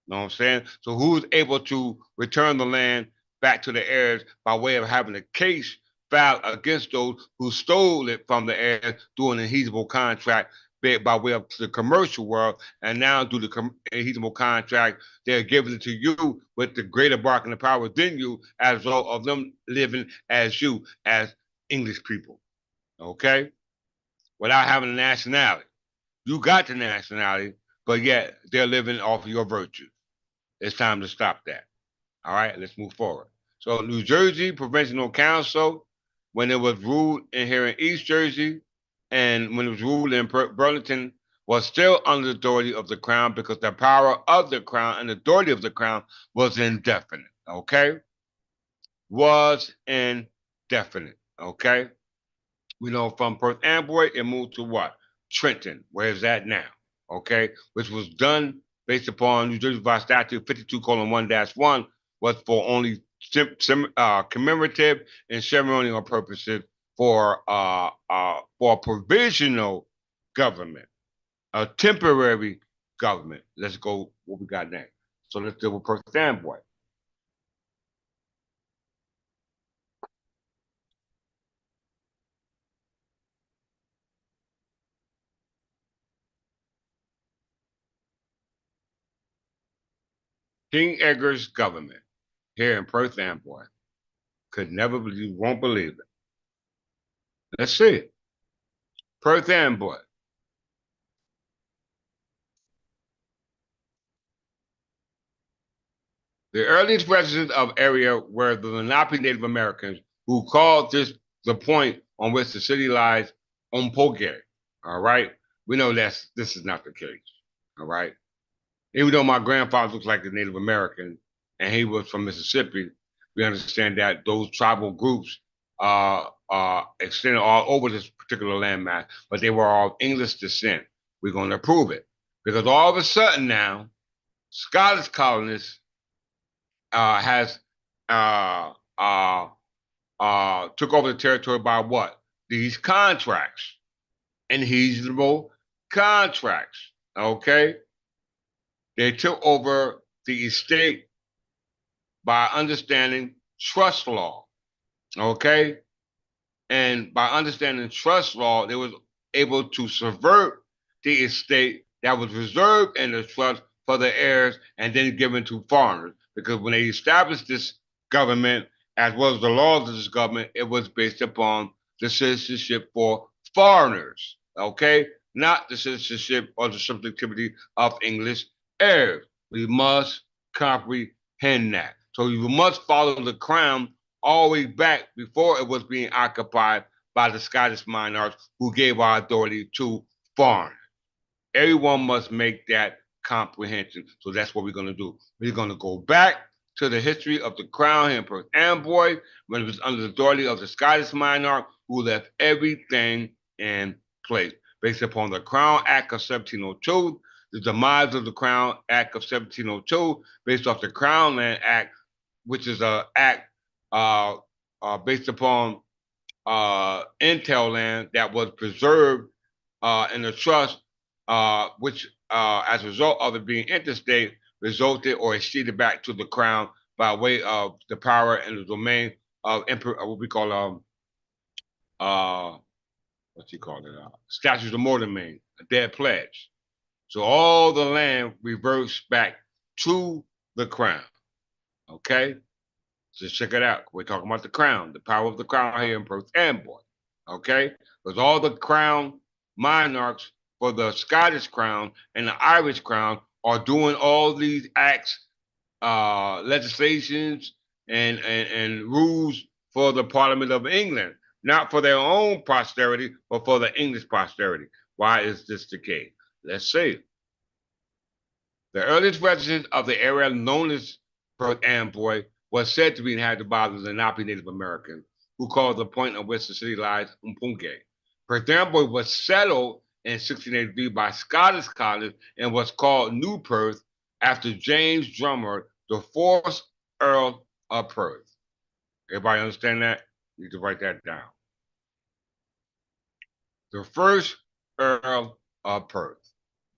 You know what I'm saying? So who's able to return the land back to the heirs by way of having a case filed against those who stole it from the heirs through an adhesible contract by way of the commercial world, and now through the adhesible contract, they're giving it to you with the greater bargaining power within you as a result of them living as you, as English people. Okay? Without having a nationality. You got the nationality, but yet they're living off of your virtues. It's time to stop that. All right, let's move forward. So, New Jersey Provincial Council, when it was ruled in here in East Jersey, and when it was ruled in Burlington, was still under the authority of the Crown because the power of the Crown and the authority of the Crown was indefinite. Okay, was indefinite. Okay, we know from Perth Amboy, it moved to what? Trenton. Where is that now? Okay, which was done based upon New Jersey Revised Statute 52:1-1, was for only commemorative and ceremonial purposes for provisional government, a temporary government. Let's go. What we got next? So let's deal with Perth Amboy. King Edgar's government here in Perth Amboy. Could never believe, won't believe it. Let's see it. Perth Amboy. The earliest residents of area were the Lenape Native Americans who called this the point on which the city lies, Amboy. All right. We know this is not the case. All right. Even though my grandfather looks like a Native American, and he was from Mississippi, we understand that those tribal groups extended all over this particular landmass, but they were all of English descent. We're going to prove it because all of a sudden now, Scottish colonists has uh, uh, took over the territory by what? These contracts, inheritable contracts. Okay, they took over the estate by understanding trust law. Okay, and by understanding trust law, they was able to subvert the estate that was reserved in the trust for the heirs and then given to foreigners. Because when they established this government, as well as the laws of this government, it was based upon the citizenship for foreigners, okay? Not the citizenship or the subjectivity of English heirs. We must comprehend that. So you must follow the crown all the way back before it was being occupied by the Scottish monarchs who gave our authority to foreigners. Everyone must make that comprehension. So that's what we're going to do. We're going to go back to the history of the crown here in Perth Amboy when it was under the authority of the Scottish monarch who left everything in place based upon the Crown Act of 1702, the demise of the Crown Act of 1702, based off the Crown Land Act, which is an act uh, based upon intel land that was preserved in the trust, which, as a result of it being interstate, resulted or exceeded back to the crown by way of the power and the domain of what we call what you call it, statutes of mortmain, a dead pledge. So all the land reverts back to the crown. Okay, just check it out. We're talking about the crown, the power of the crown here in Perth Amboy. Okay? Because all the crown monarchs for the Scottish crown and the Irish crown are doing all these acts, legislations, and rules for the Parliament of England, not for their own posterity, but for the English posterity. Why is this the case? Let's see. The earliest residents of the area known as Perth Amboy was said to be inhabited by the Lenape Native Americans, who called the point on which the city lies Umpunke. Perth Amboy was settled in 1683 by Scottish colonists and was called New Perth after James Drummer, the fourth Earl of Perth. Everybody understand that? You need to write that down. The first Earl of Perth.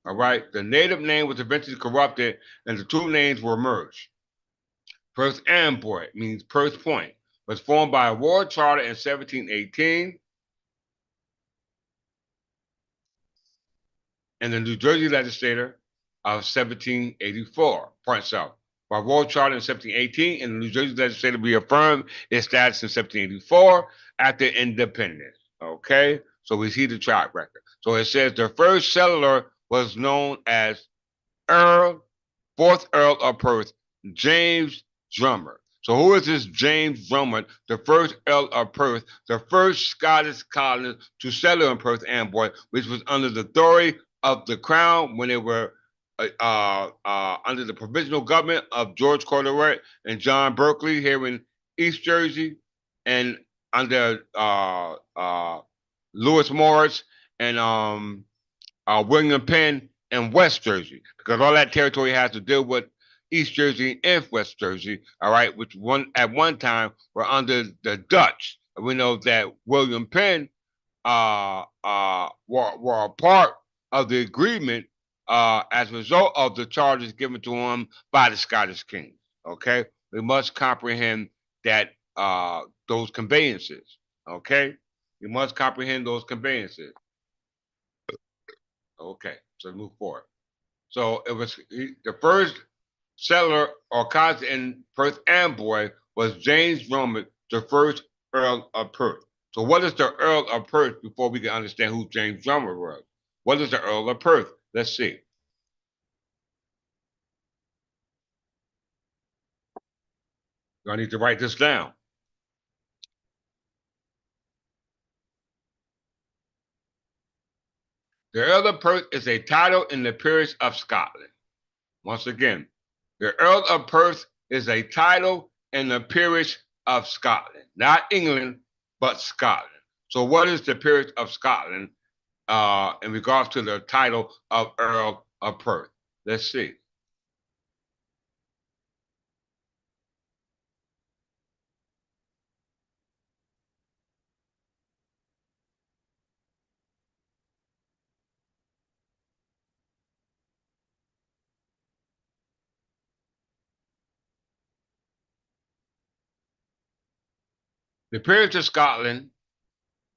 All right. The native name was eventually corrupted and the two names were merged. Perth Amboy means Perth Point, was formed by a royal charter in 1718 and the New Jersey legislature of 1784. Point south. By royal charter in 1718 and the New Jersey legislature reaffirmed its status in 1784 after independence. Okay. So we see the track record. So it says the first settler was known as fourth Earl of Perth, James Drummer. So who is this James Drummer, the first Earl of Perth, the first Scottish colonist to settle in Perth Amboy, which was under the authority of the Crown when they were under the provisional government of George Carteret and John Berkeley here in East Jersey, and under Lewis Morris and William Penn in West Jersey, because all that territory has to deal with East Jersey and West Jersey, all right, which at one time were under the Dutch. And we know that William Penn were a part of the agreement as a result of the charges given to him by the Scottish kings. Okay, we must comprehend that those conveyances. Okay, we must comprehend those conveyances. Okay, so move forward. So it was the first settler or colonist in Perth Amboy was James Drummond, the first Earl of Perth. So what is the Earl of Perth before we can understand who James Drummond was? What is the Earl of Perth? Let's see. I need to write this down. The Earl of Perth is a title in the peerage of Scotland. Once again, the Earl of Perth is a title in the peerage of Scotland, not England, but Scotland. So, what is the peerage of Scotland in regards to the title of Earl of Perth? Let's see. The peerage of Scotland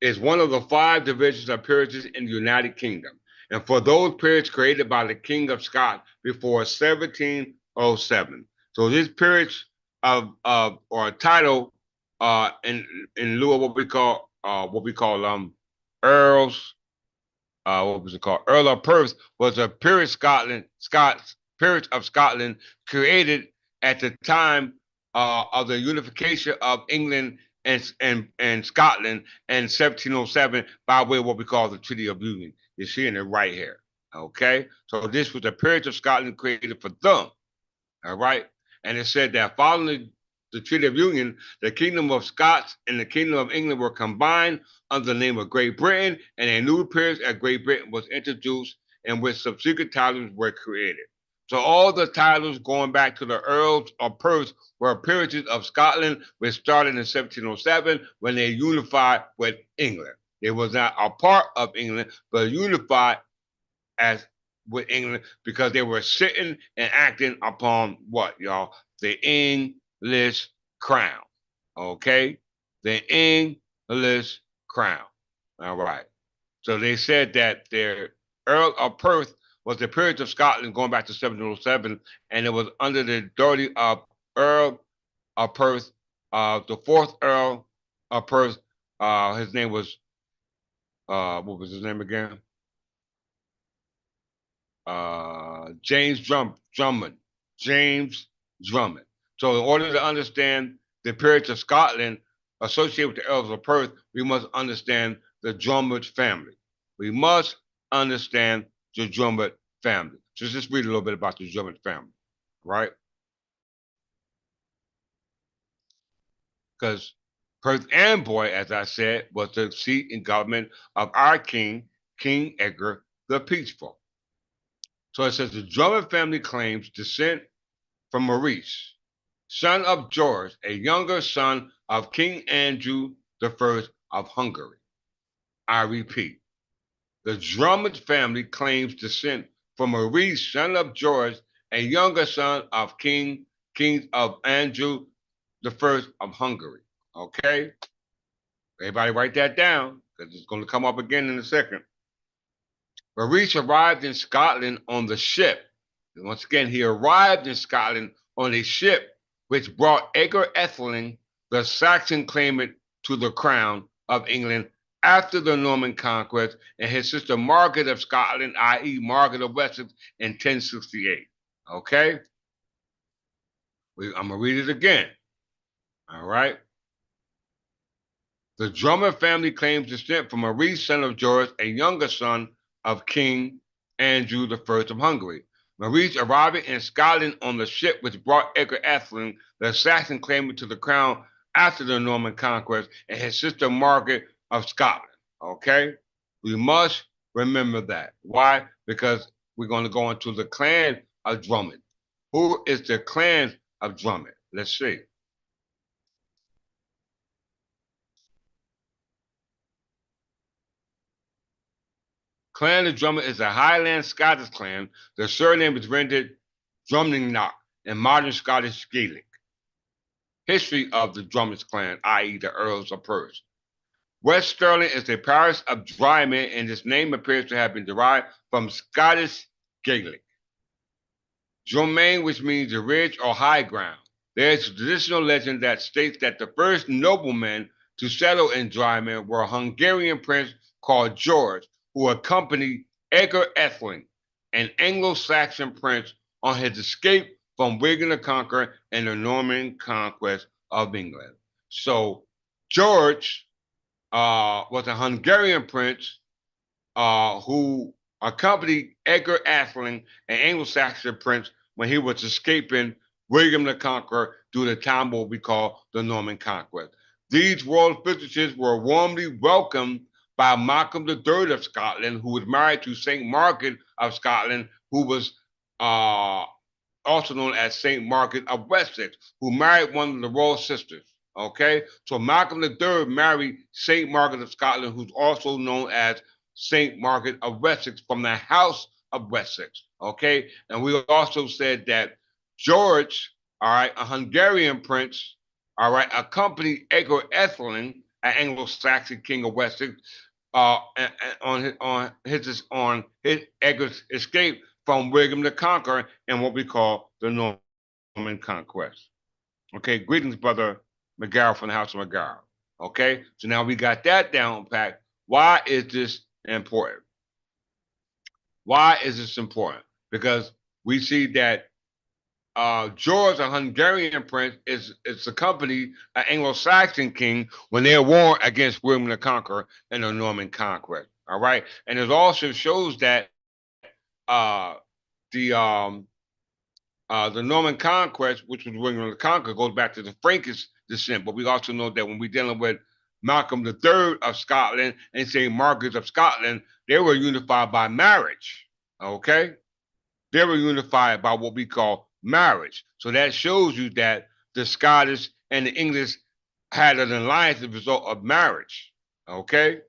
is one of the five divisions of peerages in the United Kingdom, and for those peerages created by the King of Scots before 1707. So this peerage of or title in lieu of what we call earls, what was it called? Earl of Perth was a peerage Scots peerage of Scotland created at the time of the unification of England and Scotland in 1707 by way of what we call the Treaty of Union. You're seeing it right here. Okay, so this was a peerage of Scotland created for them. All right. And it said that following the Treaty of Union, the Kingdom of Scots and the Kingdom of England were combined under the name of Great Britain, and a new peerage of Great Britain was introduced, in which subsequent titles were created. So all the titles going back to the Earls of Perth were peerages of Scotland, which started in 1707 when they unified with England. They was not a part of England, but unified as with England because they were sitting and acting upon what, y'all? The English crown. Okay? The English crown. All right. So they said that their Earl of Perth was the peerage of Scotland going back to 1707, and it was under the authority of Earl of Perth, the fourth Earl of Perth. His name was, what was his name again? Drummond. James Drummond. So, in order to understand the peerage of Scotland associated with the Earls of Perth, we must understand the Drummond family. We must understand the Drummond family. So, let's just read a little bit about the Drummond family, right? Because Perth Amboy, as I said, was the seat in government of our king, King Edgar the Peaceful. So it says the Drummond family claims descent from Maurice, son of George, a younger son of King Andrew I of Hungary. I repeat, the Drummond family claims descent from Maurice, son of George, a younger son of King of Andrew I of Hungary. Okay? Everybody write that down because it's going to come up again in a second. Maurice arrived in Scotland on the ship. And once again, he arrived in Scotland on a ship which brought Edgar Atheling, the Saxon claimant, to the crown of England after the Norman conquest, and his sister Margaret of Scotland, i.e., Margaret of Wessex, in 1068. Okay? I'm going to read it again. All right? The Drummond family claims descent from Maurice, son of George, a younger son of King Andrew I of Hungary. Maurice arriving in Scotland on the ship which brought Edgar Atheling, the Saxon claimant, to the crown after the Norman conquest, and his sister Margaret of Scotland. Okay? We must remember that. Why? Because we're going to go into the clan of Drummond. Who is the clan of Drummond? Let's see. Clan of Drummond is a Highland Scottish clan. The surname is rendered Drumningnock in modern Scottish Gaelic. History of the Drummond clan, i.e., the Earls of Perth. West Stirling is a parish of Drymen, and its name appears to have been derived from Scottish Gaelic. Drumain, which means the ridge or high ground. There is a traditional legend that states that the first noblemen to settle in Drymen were a Hungarian prince called George, who accompanied Edgar Atheling, an Anglo-Saxon prince, on his escape from William the Conqueror and the Norman conquest of England. So George was a Hungarian prince who accompanied Edgar Atheling, an Anglo-Saxon prince, when he was escaping William the Conqueror during the time of what we call the Norman Conquest. These royal visitors were warmly welcomed by Malcolm III of Scotland, who was married to St. Margaret of Scotland, who was uh, also known as St. Margaret of Wessex, who married one of the royal sisters. Okay, so Malcolm III married St. Margaret of Scotland, who's also known as St. Margaret of Wessex from the House of Wessex. Okay, and we also said that George, all right, a Hungarian prince, all right, accompanied Edgar Atheling, an Anglo-Saxon king of Wessex, on his Edgar's escape from William the Conqueror and what we call the Norman Conquest. Okay, greetings, brother McGarrett from the House of McGarrett. Okay, so now we got that down pat. Why is this important? Why is this important? Because we see that George, a Hungarian prince, is accompanied an Anglo-Saxon king when they war against William the Conqueror in the Norman Conquest. All right, and it also shows that uh, the the Norman conquest, which was William the Conqueror, goes back to the Frankish descent. But we also know that when we're dealing with Malcolm III of Scotland and St. Margaret of Scotland, they were unified by marriage. Okay? They were unified by what we call marriage. So that shows you that the Scottish and the English had an alliance as a result of marriage. Okay?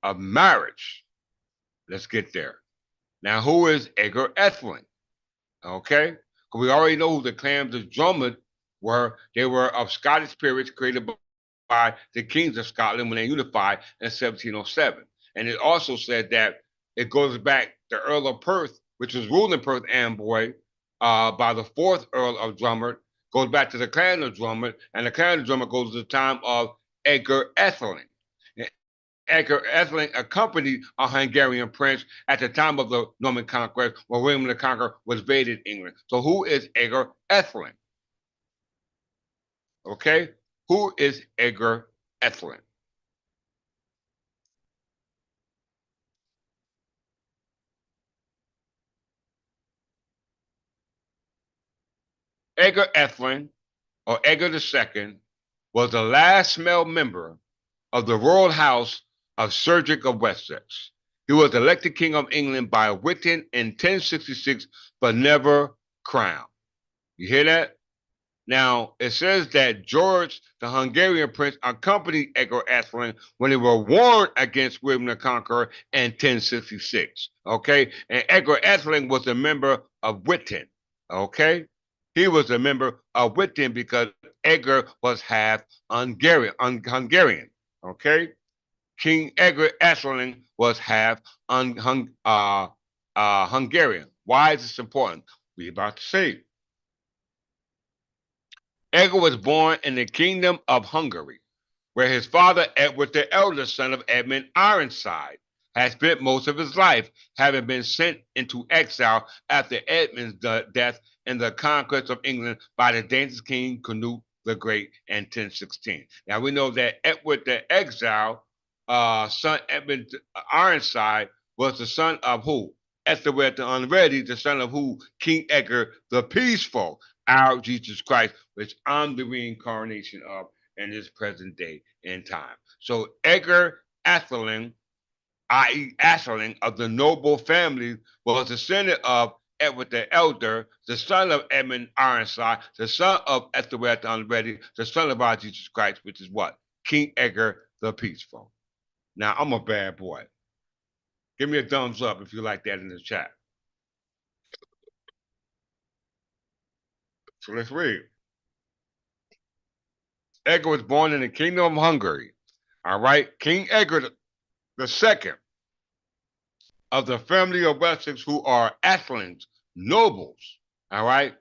Of marriage. Let's get there. Now, who is Edgar Atheling? Okay? Because we already know who the clans of Drummond were. They were of Scottish spirits created by the kings of Scotland when they unified in 1707. And it also said that it goes back to Earl of Perth, which was ruled in Perth, Amboy, by the fourth Earl of Drummond, goes back to the clan of Drummond, and the clan of Drummond goes to the time of Edgar Atheling. Edgar Atheling accompanied a Hungarian prince at the time of the Norman conquest when William the Conqueror was invaded England. So who is Edgar Atheling? Okay? Who is Edgar Atheling? Edgar Atheling, or Edgar II, was the last male member of the royal house of Cedric of Wessex. He was elected king of England by Witten in 1066, but never crowned. You hear that? Now, it says that George, the Hungarian prince, accompanied Edgar Atheling when they were warned against William the Conqueror in 1066. Okay? And Edgar Atheling was a member of Witten. Okay? He was a member of Witten because Edgar was half Hungarian. Okay? King Edgar Atheling was half Hungarian. Why is this important? We're about to see. Edgar was born in the Kingdom of Hungary, where his father, Edward the elder son of Edmund Ironside, had spent most of his life, having been sent into exile after Edmund's death in the conquest of England by the Danish king Canute the Great in 1016. Now we know that Edward the Exile, son Edmund Ironside, was the son of who? Ethelred the Unready, the son of who? King Edgar the Peaceful, our Jesus Christ, which I'm the reincarnation of in this present day in time. So Edgar Atheling, i.e. Atheling of the noble family, was the descendant of Edward the Elder, the son of Edmund Ironside, the son of Ethelred the Unready, the son of our Jesus Christ, which is what? King Edgar the Peaceful. Now, I'm a bad boy. Give me a thumbs up if you like that in the chat. So let's read. Edgar was born in the Kingdom of Hungary. All right. King Edgar the second of the family of Wessex, who are Athelings, nobles. All right.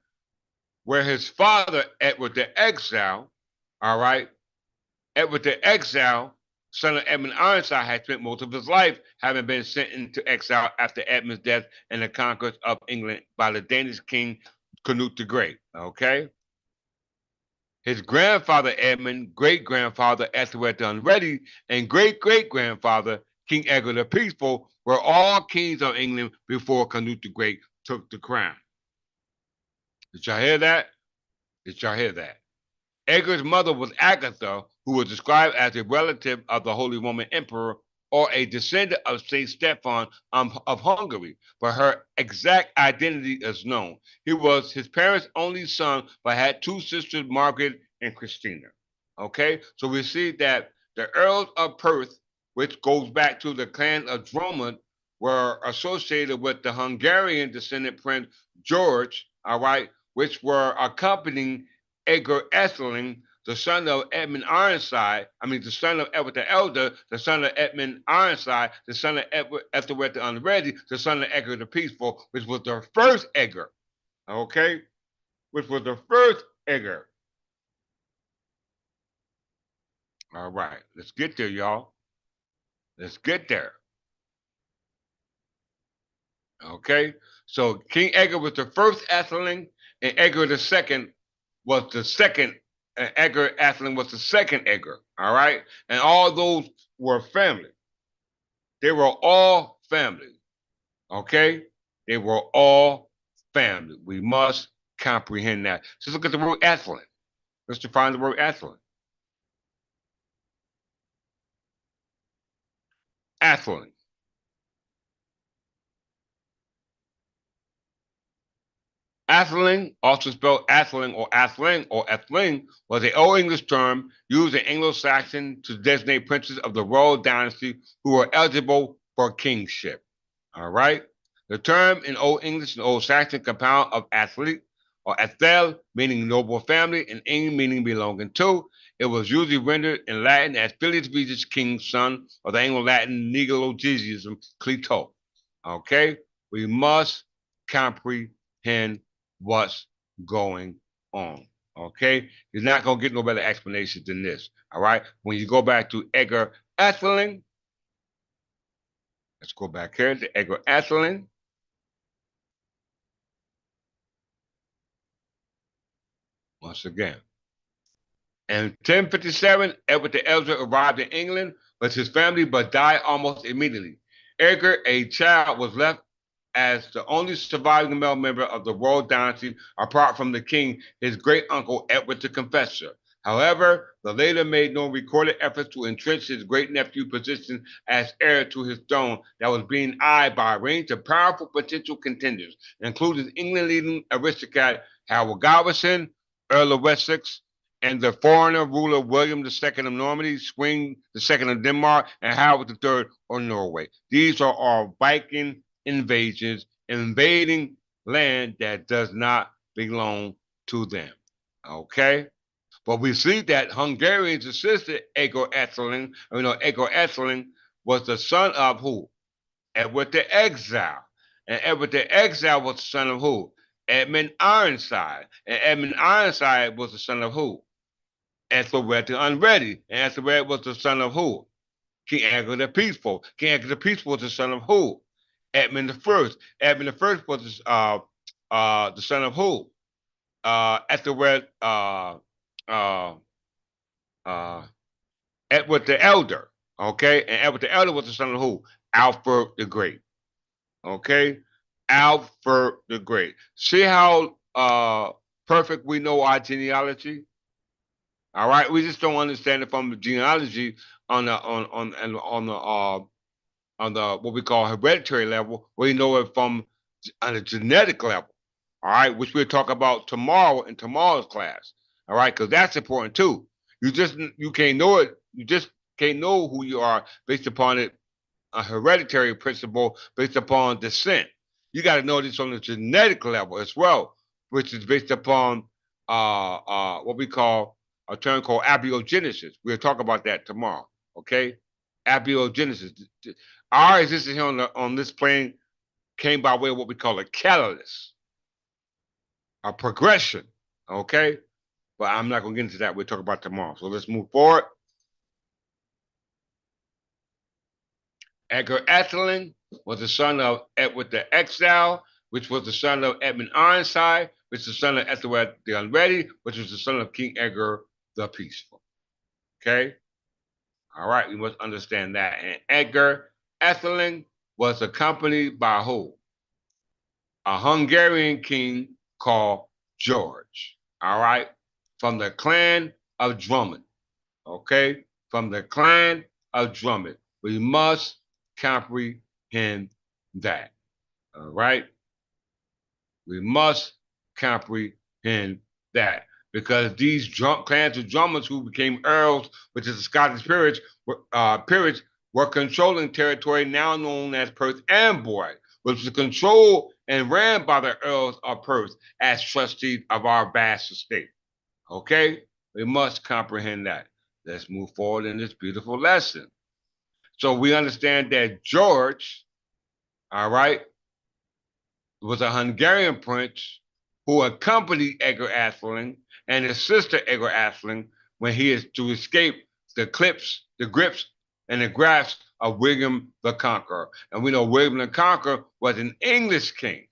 Where his father, Edward the Exile, all right, Edward the Exile, son of Edmund Ironside, had spent most of his life having been sent into exile after Edmund's death and the conquest of England by the Danish king Canute the Great. Okay. His grandfather Edmund, great grandfather Ethelred the Unready, and great great grandfather King Edgar the Peaceful were all kings of England before Canute the Great took the crown. Did y'all hear that? Did y'all hear that? Edgar's mother was Agatha, who was described as a relative of the Holy Roman Emperor or a descendant of Saint Stephen of Hungary, but her exact identity is known. He was his parents' only son, but had two sisters, Margaret and Christina. Okay, so we see that the Earls of Perth, which goes back to the clan of Dromond, were associated with the Hungarian descendant Prince George, all right, which were accompanying Edgar Essling, the son of Edmund Ironside, the son of Edward the Elder, the son of Edmund Ironside, the son of Edward Ethelred the Unready, the son of Edgar the Peaceful, which was the first Edgar, okay? Which was the first Edgar. All right, let's get there, y'all. Let's get there. Okay, so King Edgar was the first Atheling, and Edgar the second was the second. And Edgar Atheling was the second Edgar. All right, and all those were family. They were all family. Okay, they were all family. We must comprehend that. So let's look at the word Atheling. Let's define the word Atheling. Atheling. Atheling, also spelled Atheling, was an Old English term used in Anglo-Saxon to designate princes of the royal dynasty who were eligible for kingship. All right. The term in Old English and Old Saxon compound of athlete or athel, meaning noble family, and ing, meaning belonging to. It was usually rendered in Latin as Filius Regis, king's son, or the Anglo-Latin neologism clito. Okay. We must comprehend what's going on. Okay, you're not gonna get no better explanation than this. All right, when you go back to Edgar Atheling, let's go back here to Edgar Atheling. Once again, in 1057, Edward the Elder arrived in England with his family, but died almost immediately. Edgar, a child, was left as the only surviving male member of the royal dynasty, apart from the king, his great uncle Edward the Confessor. However, the later made no recorded efforts to entrench his great nephew's position as heir to his throne that was being eyed by a range of powerful potential contenders, including England leading aristocrat Harold Godwinson, Earl of Wessex, and the foreigner ruler William II of Normandy, Swing II of Denmark, and Howard III of Norway. These are all Viking invasions, invading land that does not belong to them. Okay? But we see that Hungarians assisted Edgar Essling. Edgar Essling was the son of who? Edward the Exile. And Edward the Exile was the son of who? Edmund Ironside. And Edmund Ironside was the son of who? Ethelred the Unready. And Ethelred was the son of who? King Edgar the Peaceful. King Edgar the Peaceful was the son of who? Edmund the First. Edmund the First was the son of who? Ethelred, uh, uh, Edward the Elder. Okay, and Edward the Elder was the son of who? Alfred the Great. Okay, Alfred the Great. See how perfect we know our genealogy. All right, we just don't understand it from the genealogy on the on the what we call hereditary level. We know it from on a genetic level. All right, which we'll talk about tomorrow in tomorrow's class. All right, because that's important too. You can't know it. You just can't know who you are based upon it, a hereditary principle based upon descent. You got to know this on the genetic level as well, which is based upon what we call a term called abiogenesis. We'll talk about that tomorrow. Okay, abiogenesis. Our existence here on this plane came by way of what we call a catalyst, a progression. Okay, but I'm not going to get into that. We'll talk about tomorrow. So let's move forward. Edgar Atheling was the son of Edward the Exile, which was the son of Edmund Ironside, which was the son of Ethelred the Unready, which was the son of King Edgar the Peaceful. Okay? All right, we must understand that. And Edgar Atheling was accompanied by who? A Hungarian king called George. all right, from the clan of Drummond, okay, from the clan of Drummond. We must comprehend that, all right? We must comprehend that because these clans of drummers who became earls, which is the Scottish peerage, were controlling territory now known as Perth Amboy, which was controlled and ran by the earls of Perth as trustees of our vast estate. Okay, we must comprehend that. Let's move forward in this beautiful lesson. So we understand that George, all right, was a Hungarian prince who accompanied Edgar Atheling and his sister Edgar Atheling when he is to escape the grips, and the grasp of William the Conqueror. And we know William the Conqueror was an English king,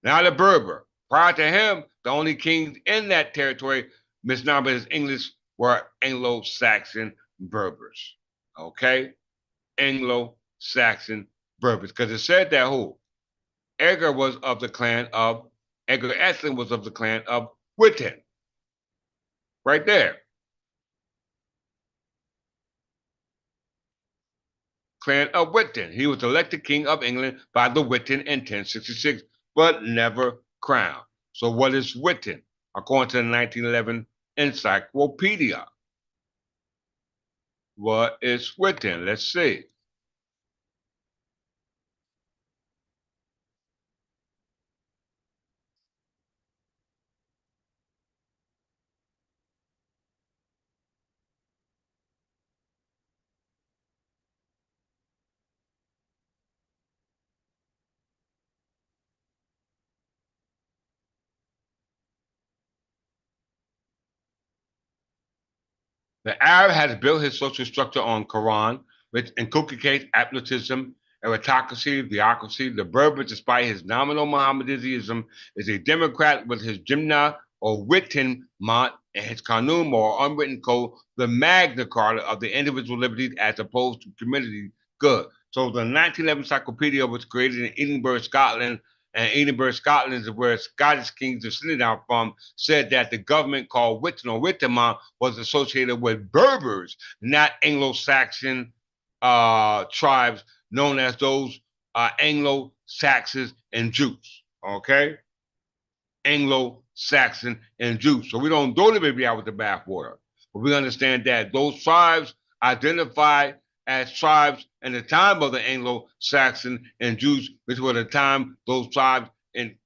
not a Berber. Prior to him, the only kings in that territory, misnomer as English, were Anglo-Saxon Berbers. Okay? Anglo-Saxon Berbers. Because it said that who? Edgar was of the clan of Edgar Estlin was of the clan of Witten. Right there. Clan of Witten. He was elected king of England by the Witten in 1066, but never crowned. So what is Witten? According to the 1911 encyclopedia. What is Witten? Let's see. The Arab has built his social structure on Quran, which inculcates absolutism, aristocracy, theocracy. The Berber, despite his nominal Mohammedanism, is a democrat with his Jimna or written Mont and his Qanun or unwritten code, the Magna Carta of the individual liberties as opposed to community good. So the 1911 encyclopedia was created in Edinburgh, Scotland, and Edinburgh, Scotland is where Scottish kings descended out from, said that the government called Witten or Wittemont was associated with Berbers, not Anglo-Saxon tribes known as those Anglo-Saxons and Jews. Okay? Anglo-Saxon and Jews. So we don't throw the baby out with the bathwater. But we understand that those tribes identified as tribes in the time of the Anglo-Saxon and Jews, which were the time those tribes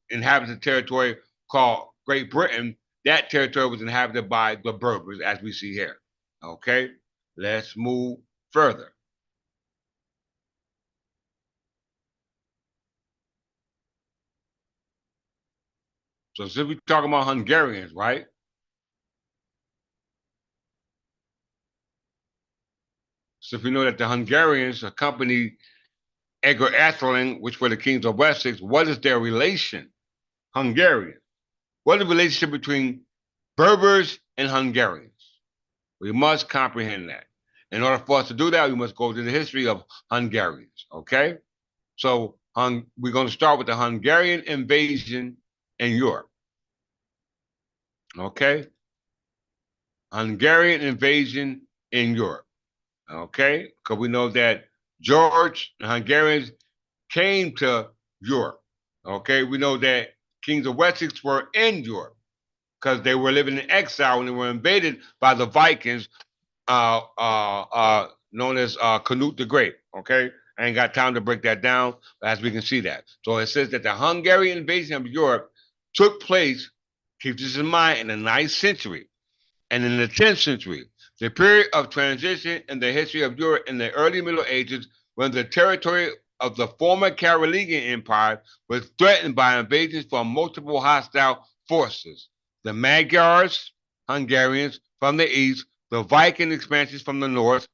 inhabited the territory called Great Britain. That territory was inhabited by the Berbers, as we see here. Okay, let's move further. So since we're talking about Hungarians, right? So if we know that the Hungarians accompanied Edgar Atheling, which were the kings of Wessex, what is their relation? Hungarian. What is the relationship between Berbers and Hungarians? We must comprehend that. In order for us to do that, we must go to the history of Hungarians. Okay? So we're going to start with the Hungarian invasion in Europe. Okay? Hungarian invasion in Europe. Okay? Because we know that George and Hungarians came to Europe. Okay? We know that kings of Wessex were in Europe because they were living in exile when they were invaded by the Vikings, known as Canute the Great. Okay? I ain't got time to break that down, as we can see that. So it says that the Hungarian invasion of Europe took place, keep this in mind, in the 9th century and in the 10th century, the period of transition in the history of Europe in the early Middle Ages, when the territory of the former Carolingian Empire was threatened by invasions from multiple hostile forces. The Magyars, Hungarians from the east, the Viking expansions from the north,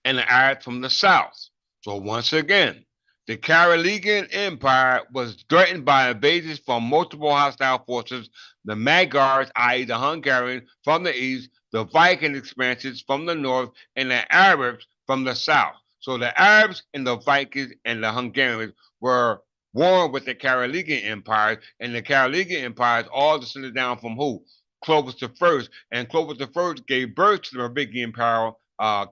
and the Arabs from the south. So once again, the Carolingian Empire was threatened by invasions from multiple hostile forces, the Magyars, i.e. the Hungarians, from the east, the Viking expansions from the north, and the Arabs from the south. So the Arabs and the Vikings and the Hungarians were warring with the Carolingian Empire, and the Carolingian Empire is all descended down from who? Clovis the First, and Clovis the First gave birth to the Merovingian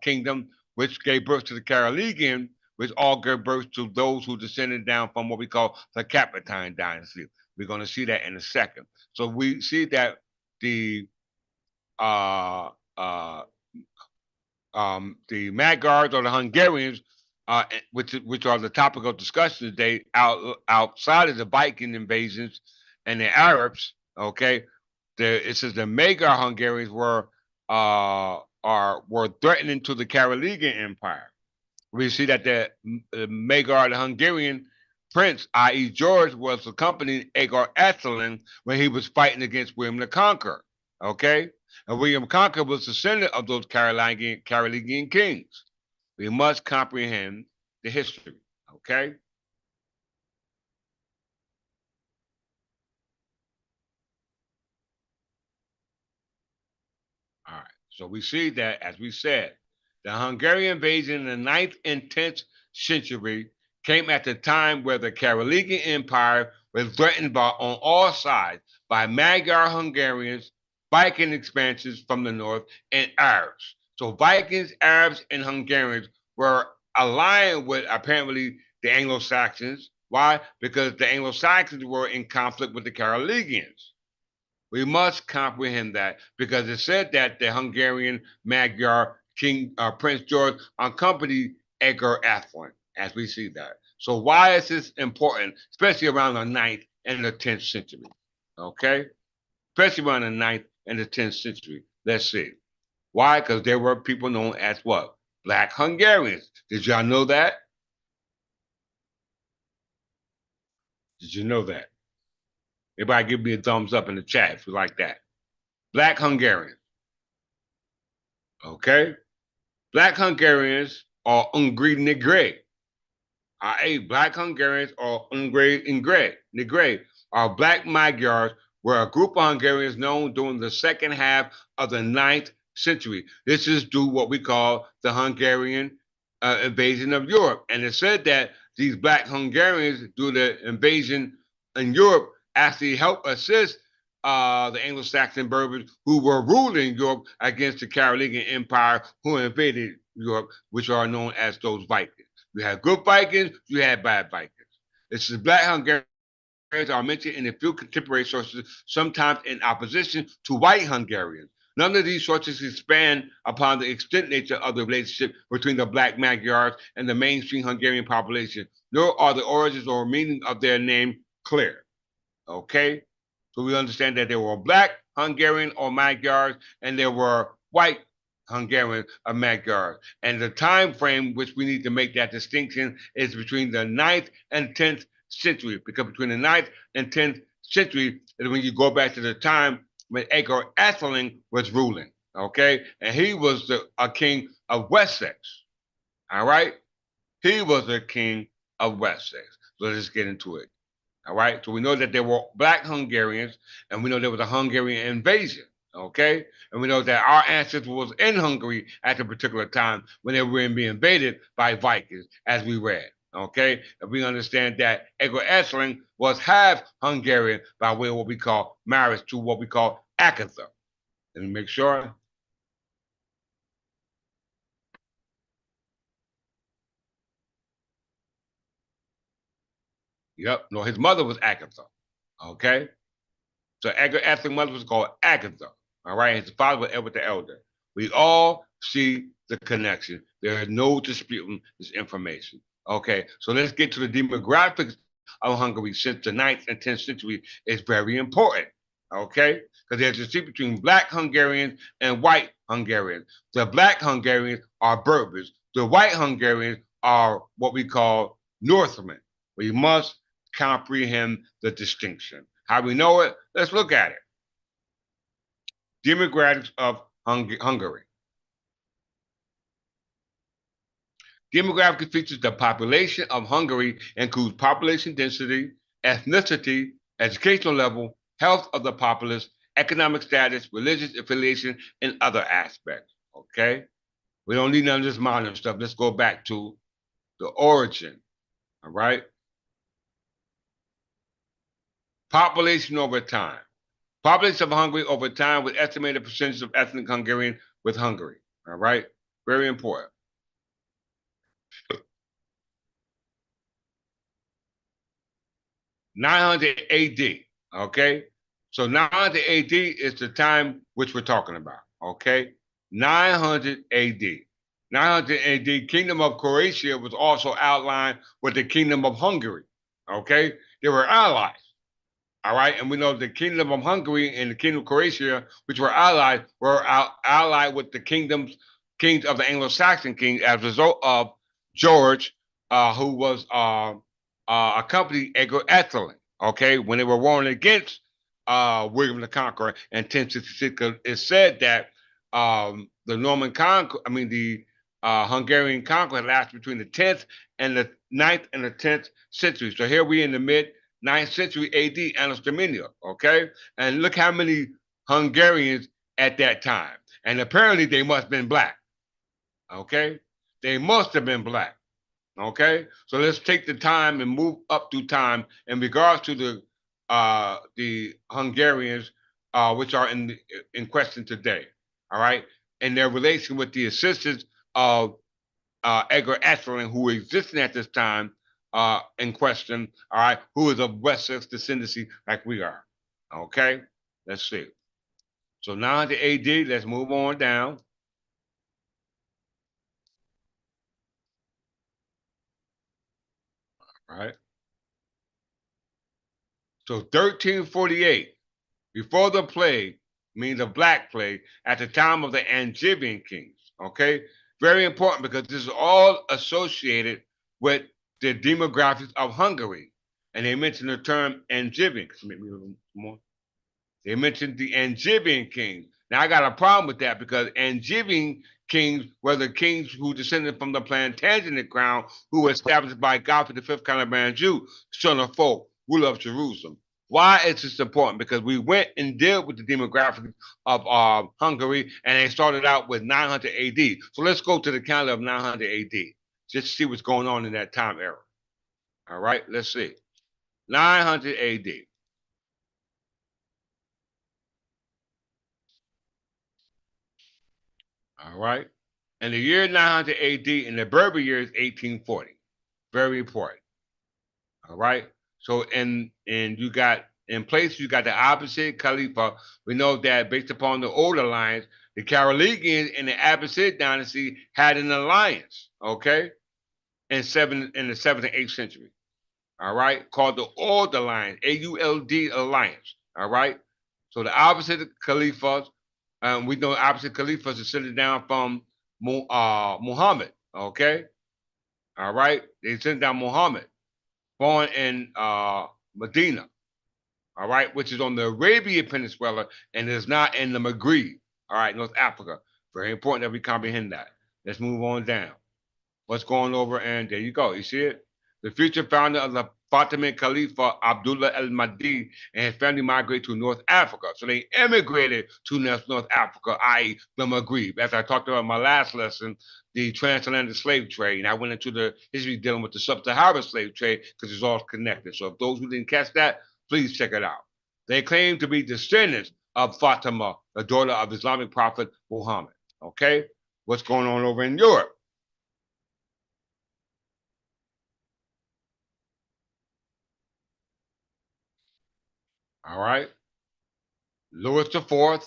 kingdom, which gave birth to the Carolingian, which all gave birth to those who descended down from what we call the Capetine dynasty. We're going to see that in a second. So we see that the uh, uh, the Magyars or the Hungarians, which are the topic of discussion today, outside of the Viking invasions and the Arabs. Okay, it says the Magyar Hungarians were threatening to the Carolingian Empire. We see that the Magyar, the Hungarian prince, i.e., George, was accompanying Edgar when he was fighting against William the Conqueror. Okay, and William the Conqueror was descendant of those Carolingian kings. We must comprehend the history. Okay. All right. So we see that, as we said, the Hungarian invasion in the ninth and 10th century came at the time where the Carolingian Empire was threatened on all sides by Magyar Hungarians, Viking expansions from the north, and Arabs. So Vikings, Arabs, and Hungarians were aligned with apparently the Anglo-Saxons. Why? Because the Anglo-Saxons were in conflict with the Carolingians. We must comprehend that because it said that the Hungarian Magyar King Prince George accompanied Edgar Atheling, as we see that. So why is this important, especially around the ninth and the 10th century? Okay, especially around the ninth and the 10th century. Let's see. Why? Because there were people known as what? Black Hungarians. Did y'all know that? Did you know that? Everybody give me a thumbs up in the chat if you like that. Black Hungarians. Okay? Black Hungarians are Ungri Negre, i.e., Black Hungarians or Negre are Black Magyars, were a group of Hungarians known during the second half of the ninth century. This is due what we call the Hungarian invasion of Europe. And it said that these Black Hungarians, due to the invasion in Europe, actually helped assist the Anglo-Saxon Berbers who were ruling Europe against the Carolingian Empire who invaded Europe, which are known as those Vikings. You had good Vikings, you had bad Vikings. This is Black Hungarians are mentioned in a few contemporary sources, sometimes in opposition to white Hungarians. None of these sources expand upon the extent nature of the relationship between the Black Magyars and the mainstream Hungarian population, nor are the origins or meaning of their name clear. Okay? So we understand that there were Black Hungarian or Magyars and there were white Hungarian or Magyars. And the time frame which we need to make that distinction is between the 9th and 10th century, because between the 9th and 10th century is when you go back to the time when Edgar Atheling was ruling, okay? And he was a king of Wessex, all right? He was a king of Wessex. So let's get into it. All right. So we know that there were Black Hungarians, and we know there was a Hungarian invasion. Okay. And we know that our ancestors was in Hungary at a particular time when they were being invaded by Vikings, as we read. Okay. And we understand that Edgar Atheling was half Hungarian by way of what we call marriage to what we call Agatha. Let me make sure. Yep. No, his mother was Agatha. Okay. So Edgar Atheling's mother was called Agatha. All right. His father was Edward the Elder. We all see the connection. There is no disputing this information. Okay. So let's get to the demographics of Hungary since the 9th and 10th century is very important. Okay. Because there's a distinction between Black Hungarians and white Hungarians. The Black Hungarians are Berbers. The white Hungarians are what we call Northmen. We must comprehend the distinction. How we know it? Let's look at it. Demographics of Hungary. Demographic features the population of Hungary includes population density, ethnicity, educational level, health of the populace, economic status, religious affiliation, and other aspects. Okay? We don't need none of this modern stuff. Let's go back to the origin. All right? Population over time. Population of Hungary over time with estimated percentage of ethnic Hungarian with Hungary. All right. Very important. 900 AD. Okay. So 900 AD is the time which we're talking about. Okay. 900 AD. 900 AD, Kingdom of Croatia was also outlined with the Kingdom of Hungary. Okay. They were allies. All right. And we know the Kingdom of Hungary and the Kingdom of Croatia, which were allied with the kings of the Anglo-Saxon king as a result of George, who was accompanied Edgar Ethelred. Okay. When they were warring against William the Conqueror in 1066, it said that the Norman conquer, I mean, the Hungarian conquest lasted between the 10th and the 9th and the 10th century. So here we in the mid 9th century AD, Annus Domini, okay? And look how many Hungarians at that time. And apparently they must have been black, okay? They must have been black, okay? So let's take the time and move up through time in regards to the Hungarians, which are in question today, all right? And their relation with the assistance of Edgar Ethelred, who existed at this time in question, all right, who is of Wessex descendancy like we are. Okay, let's see. So 900 AD, let's move on down. All right. So 1348, before the plague, means the Black Plague, at the time of the Angevin kings. Okay, very important because this is all associated with the demographics of Hungary. And they mention the term Angevin. Make me a little more. They mentioned the Angevin kings. Now I got a problem with that because Angevin kings were the kings who descended from the Plantagenet crown, who were established by Godfrey V Count of Anjou, son of Folk, ruler of Jerusalem. Why is this important? Because we went and dealt with the demographics of Hungary, and they started out with 900 AD. So let's go to the calendar of 900 AD, just to see what's going on in that time era. All right, let's see. 900 AD. All right. And the year 900 AD and the Berber year is 1840. Very important. All right. So and you got in place you got the Abbasid Khalifa. We know that based upon the old alliance, the Carolingians and the Abbasid dynasty had an alliance. Okay, in the 7th and 8th century. All right, called the Old Alliance, AULD Alliance. All right. So the Abbasid Caliphs, we know Abbasid Caliphs descended down from Muhammad. Okay. All right. They sent down Muhammad, born in Medina. All right, which is on the Arabian Peninsula and is not in the Maghreb. All right, North Africa. Very important that we comprehend that. Let's move on down. What's going over? And there you go. You see it? The future founder of the Fatimid Khalifa, Abdullah al Mahdi, and his family migrated to North Africa. So they immigrated to North Africa, i.e., the Maghreb. As I talked about in my last lesson, the transatlantic slave trade. And I went into the history dealing with the sub-Saharan slave trade because it's all connected. So if those who didn't catch that, please check it out. They claim to be descendants of Fatima, the daughter of Islamic prophet Muhammad. Okay? What's going on over in Europe? All right. Louis IV,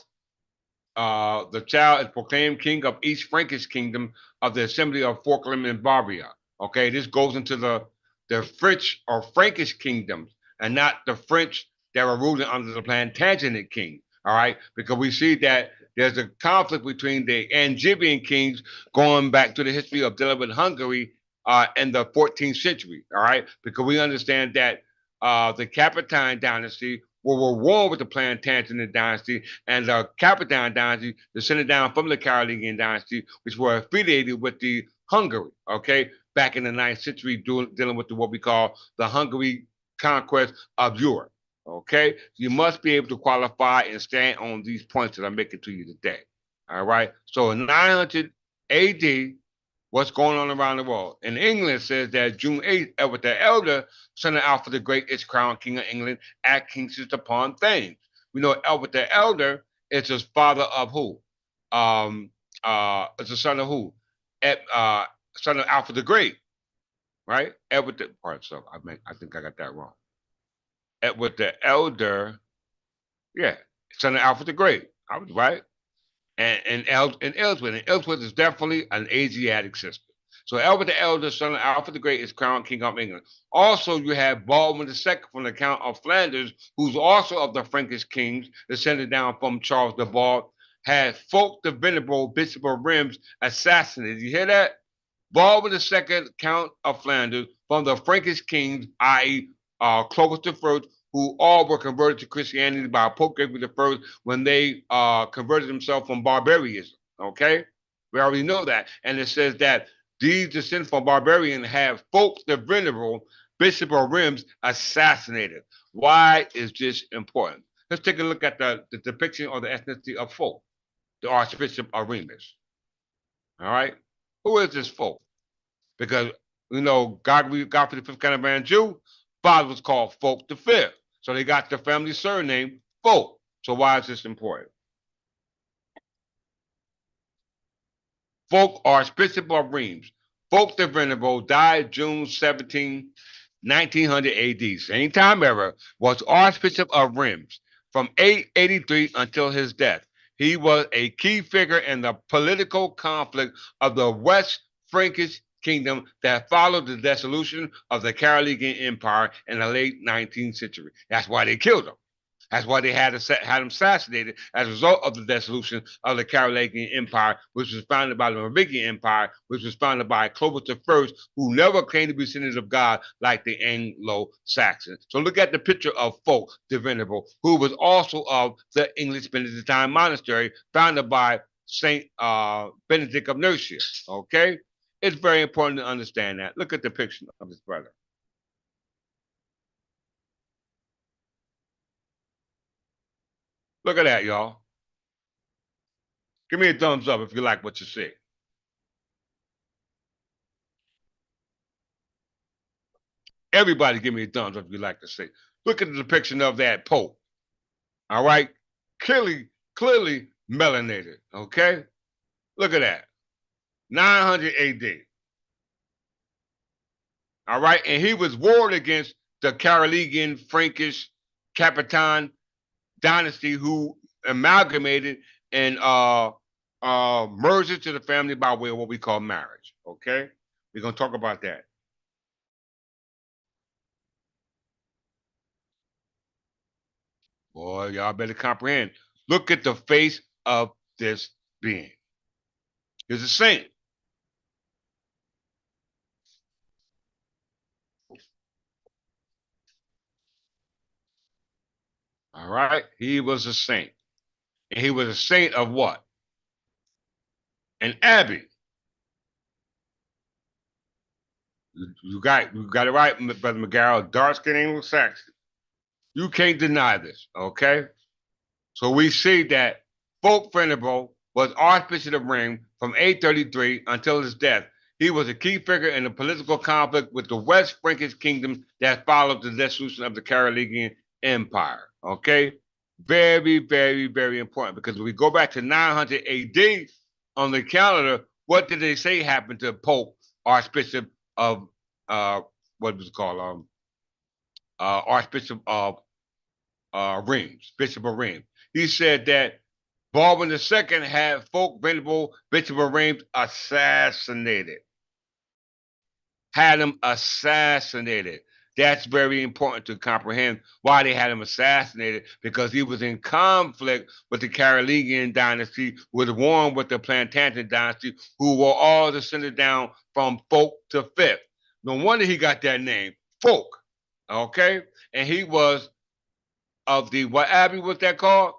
the child is proclaimed king of East Frankish kingdom of the Assembly of Forkland and Bavaria. Okay, this goes into the French or Frankish kingdoms and not the French that were ruling under the Plantagenet king. All right, because we see that there's a conflict between the Angevin kings going back to the history of dealing with Hungary in the 14th century. All right, because we understand that the Capetine dynasty were war with the Plantagenet dynasty, and the Capetan dynasty descended down from the Carolingian dynasty, which were affiliated with the Hungary, okay, back in the 9th century, dealing with what we call the Hungary conquest of Europe, okay? So you must be able to qualify and stand on these points that I'm making to you today, all right? So in 900 AD, what's going on around the world. In England, it says that June 8th, Edward the Elder, son of Alfred the Great, is crowned King of England at Kensington upon Thames. We know Edward the Elder is his father of who? Is the son of who? Ed, son of Alfred the Great, right? Edward the pardon, so I think I got that wrong. Edward the Elder, yeah, son of Alfred the Great. I was right. And Ellsworth. And Ellsworth is definitely an Asiatic system. So Albert the Elder, son of Alfred the Great, is crowned King of England. Also, you have Baldwin II from the Count of Flanders, who's also of the Frankish kings, descended down from Charles the Bald, had Fulk the Venerable, Bishop of Reims, assassinated. You hear that? Baldwin II, Count of Flanders, from the Frankish kings, i.e., Clovis I, who all were converted to Christianity by Pope Gregory I when they converted themselves from barbarianism. Okay, we already know that, and it says that these descendants from barbarian have Fulk the Venerable, Bishop of Reims, assassinated. Why is this important? Let's take a look at the depiction of the ethnicity of Fulk, the Archbishop of Reims. All right, who is this Fulk? Because Godfrey the Fifth kind of man Jew, father was called Fulk the Fifth. So they got the family surname Fulk. So why is this important? Fulk, Archbishop of Reims. Fulk the Venerable died June 17, 1900 AD, same time era, was Archbishop of Reims from 883 until his death. He was a key figure in the political conflict of the West Frankish kingdom that followed the dissolution of the Carolingian Empire in the late 19th century. That's why they killed him. That's why they had him assassinated as a result of the dissolution of the Carolingian Empire, which was founded by the Merovingian Empire, which was founded by Clovis I, who never claimed to be descendants of God like the Anglo-Saxons. So look at the picture of Fulk the Venerable, who was also of the English Benedictine monastery founded by Saint Benedict of Nursia. Okay, it's very important to understand that. Look at the picture of this brother. Look at that, y'all. Give me a thumbs up if you like what you see. Everybody give me a thumbs up if you like to see. Look at the depiction of that Pope. All right. Clearly melanated. Okay. Look at that. 900 AD. All right. And he was warred against the Carolingian Frankish Capitan dynasty who amalgamated and merged into the family by way of what we call marriage. Okay. We're going to talk about that. Boy, y'all better comprehend. Look at the face of this being. He's a saint. All right. He was a saint. And he was a saint of what? An abbey. You got it right, Brother McGarrell. Dark skinned Anglo-Saxon. You can't deny this. Okay. So we see that Fulk Venerable was Archbishop of Rome from 833 until his death. He was a key figure in the political conflict with the West Frankish kingdom that followed the dissolution of the Carolingian Empire. Okay, very, very, very important because if we go back to 900 AD on the calendar, what did they say happened to Pope Archbishop of what was it called Archbishop of Reims, Bishop of Reims? He said that Baldwin II had Fulk Venerable Bishop of Reims assassinated. Had him assassinated. That's very important to comprehend why they had him assassinated because he was in conflict with the Carolingian dynasty, with warring with the Plantagenet dynasty, who were all descended down from Fulk the Fifth. No wonder he got that name, Fulk. Okay, and he was of the what abbey was that called?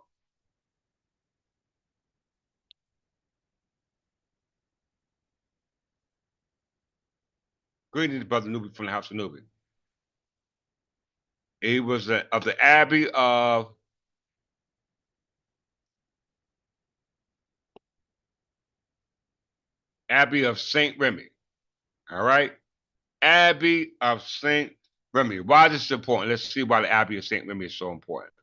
Greetings, Brother Newby from the House of Newby. He was of the Abbey of Abbey of Saint Remy. All right, Abbey of Saint Remy. Why is this important? Let's see why the Abbey of Saint Remy is so important.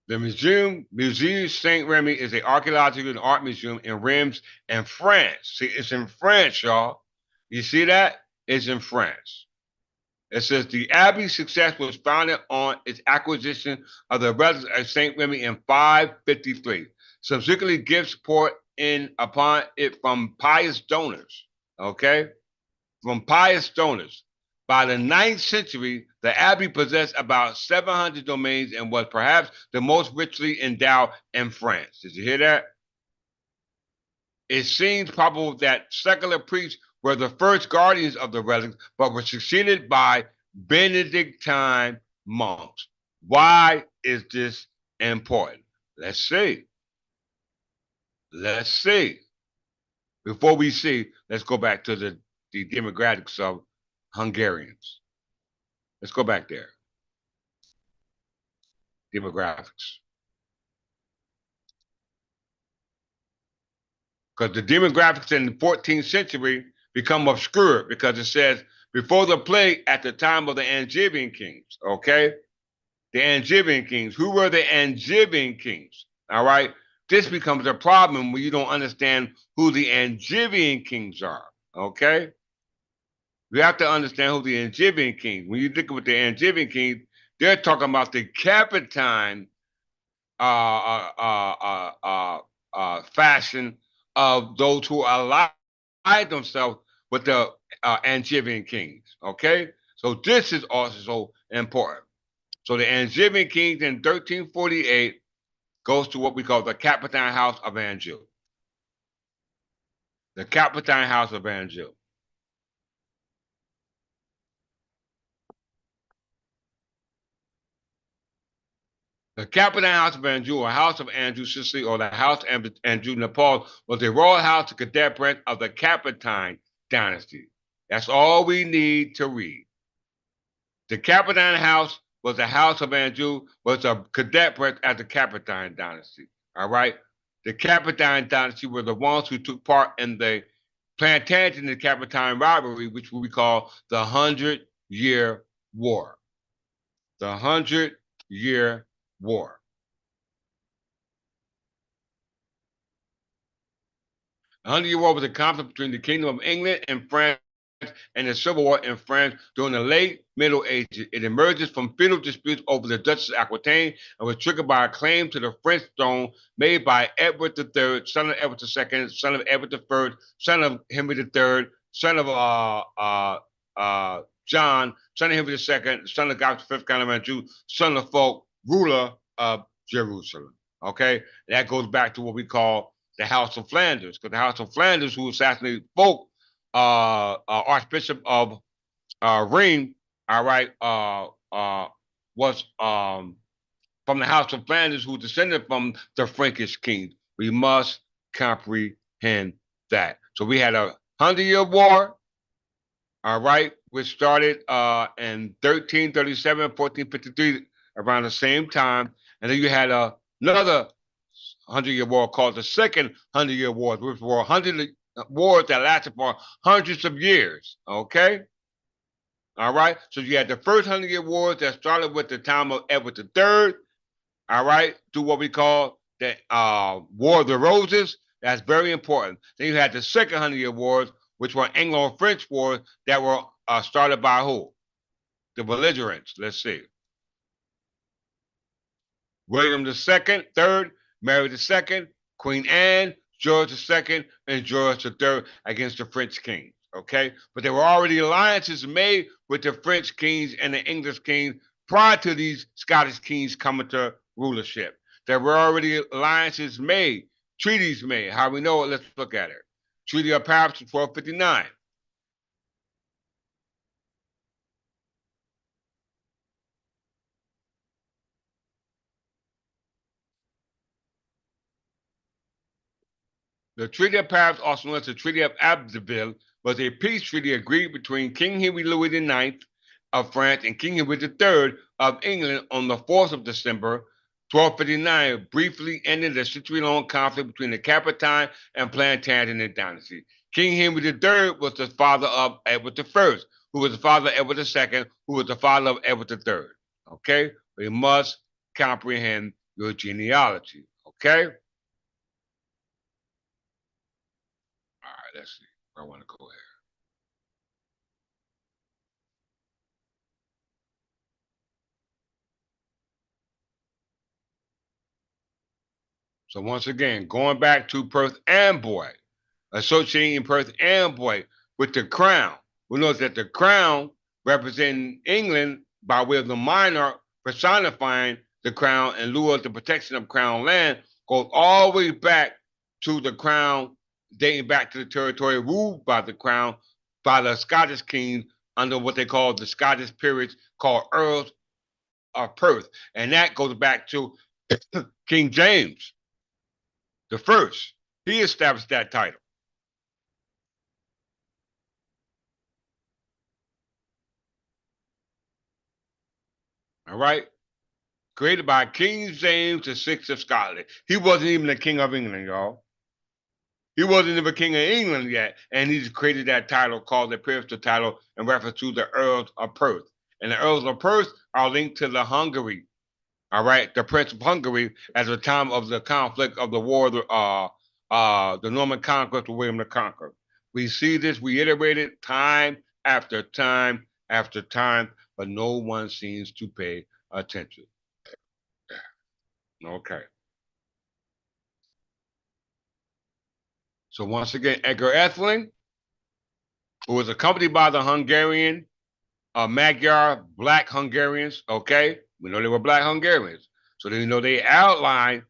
The Museum Saint Remy is an archaeological and art museum in Reims in France. See, it's in France, y'all. You see that? It's in France. It says the abbey's success was founded on its acquisition of the relics of Saint Remy in 553. Subsequently, gifts poured in upon it from pious donors. Okay, from pious donors. By the ninth century, the abbey possessed about 700 domains and was perhaps the most richly endowed in France. Did you hear that? It seems probable that secular priests were the first guardians of the relics, but were succeeded by Benedictine monks. Why is this important? Let's see. Let's see. Before we see, let's go back to the demographics of Hungarians. Let's go back there. Demographics. Because the demographics in the 14th century become obscure because it says before the plague at the time of the Angevin kings. Okay, the Angevin kings. Who were the Angevin kings? All right, this becomes a problem when you don't understand who the Angevin kings are. Okay, you have to understand who the Angevin kings. When you think about the Angevin kings, they're talking about the Capetine fashion of those who allied themselves with the Angevin kings. Okay, so this is also so important. So the Angevin kings in 1348 goes to what we call the Capetine House of Anjou. The Capetine House of Anjou. The Capetine House of Anjou, or House of Anjou, Sicily, or the House of Anjou, Nepal, was the royal house of cadet branch of the Capetine dynasty. That's all we need to read. The Capetine House was the House of Anjou, was a cadet branch of the Capetine dynasty. All right? The Capetine dynasty were the ones who took part in the Plantagenet and Capetine rivalry, which we call the 100-Year War. The 100-Year War. The Hundred Year War was a conflict between the Kingdom of England and France and the Civil War in France during the late Middle Ages. It emerges from feudal disputes over the Duchess of Aquitaine and was triggered by a claim to the French throne made by Edward III, son of Edward II, son of Edward I, son of Henry III, son of John, son of Henry II, son of God the Fifth Count of Anjou, son of Folk, ruler of Jerusalem. Okay, that goes back to what we call the House of Flanders, because the House of Flanders, who assassinated Folk, Archbishop of Reims, all right, was from the House of Flanders, who descended from the Frankish kings. We must comprehend that. So we had a 100-Year War, all right, which started in 1337, 1453, around the same time. And then you had another 100-Year War called the Second 100-Year War, which were 100 wars that lasted for hundreds of years. Okay? All right? So you had the first 100-Year Wars that started with the time of Edward III, all right, to what we call the War of the Roses. That's very important. Then you had the second 100-Year Wars, which were Anglo-French wars that were started by who? The belligerents. Let's see. William II, third, Mary II, Queen Anne, George II, and George III against the French kings. Okay, but there were already alliances made with the French kings and the English kings prior to these Scottish kings coming to rulership. There were already alliances made, treaties made. How we know it? Let's look at it. Treaty of Paris, 1259. The Treaty of Paris, also known as the Treaty of Abbeville, was a peace treaty agreed between King Henry Louis IX of France and King Henry III of England on the 4th of December, 1259, briefly ended the century-long conflict between the Capetine and Plantagenet dynasty. King Henry III was the father of Edward I, who was the father of Edward II, who was the father of Edward III. Okay? We must comprehend your genealogy. Okay? All right, let's see. I want to go ahead. So once again, going back to Perth Amboy, associating Perth Amboy with the crown. We know that the crown representing England by way of the monarch personifying the crown in lieu of the protection of crown land goes all the way back to the crown, dating back to the territory ruled by the crown by the Scottish kings under what they call the Scottish peerage called Earls of Perth. And that goes back to King James the First. He established that title. All right. Created by King James the Sixth of Scotland. He wasn't even the King of England, y'all. He wasn't even King of England yet, and he just created that title called the Peerage title in reference to the Earls of Perth. And the Earls of Perth are linked to the Hungary, all right, the Prince of Hungary at the time of the conflict of the war, the Norman conquest of William the Conqueror. We see this reiterated time after time after time, but no one seems to pay attention. Okay. So once again, Edgar Atheling, who was accompanied by the Hungarian, Magyar, black Hungarians. Okay, we know they were black Hungarians, so they know they allied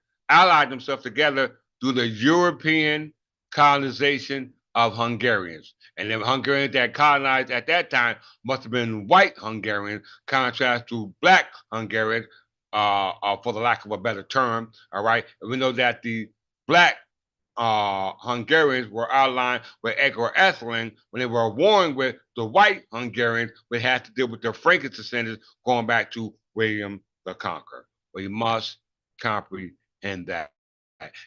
themselves together through the European colonization of Hungarians, and the Hungarians that colonized at that time must have been white Hungarians, contrast to black Hungarians, for the lack of a better term. All right, and we know that the black Hungarians were outlined with Edgar Atheling when they were warring with the white Hungarians, we had to deal with the Frankish descendants going back to William the Conqueror. We must comprehend that.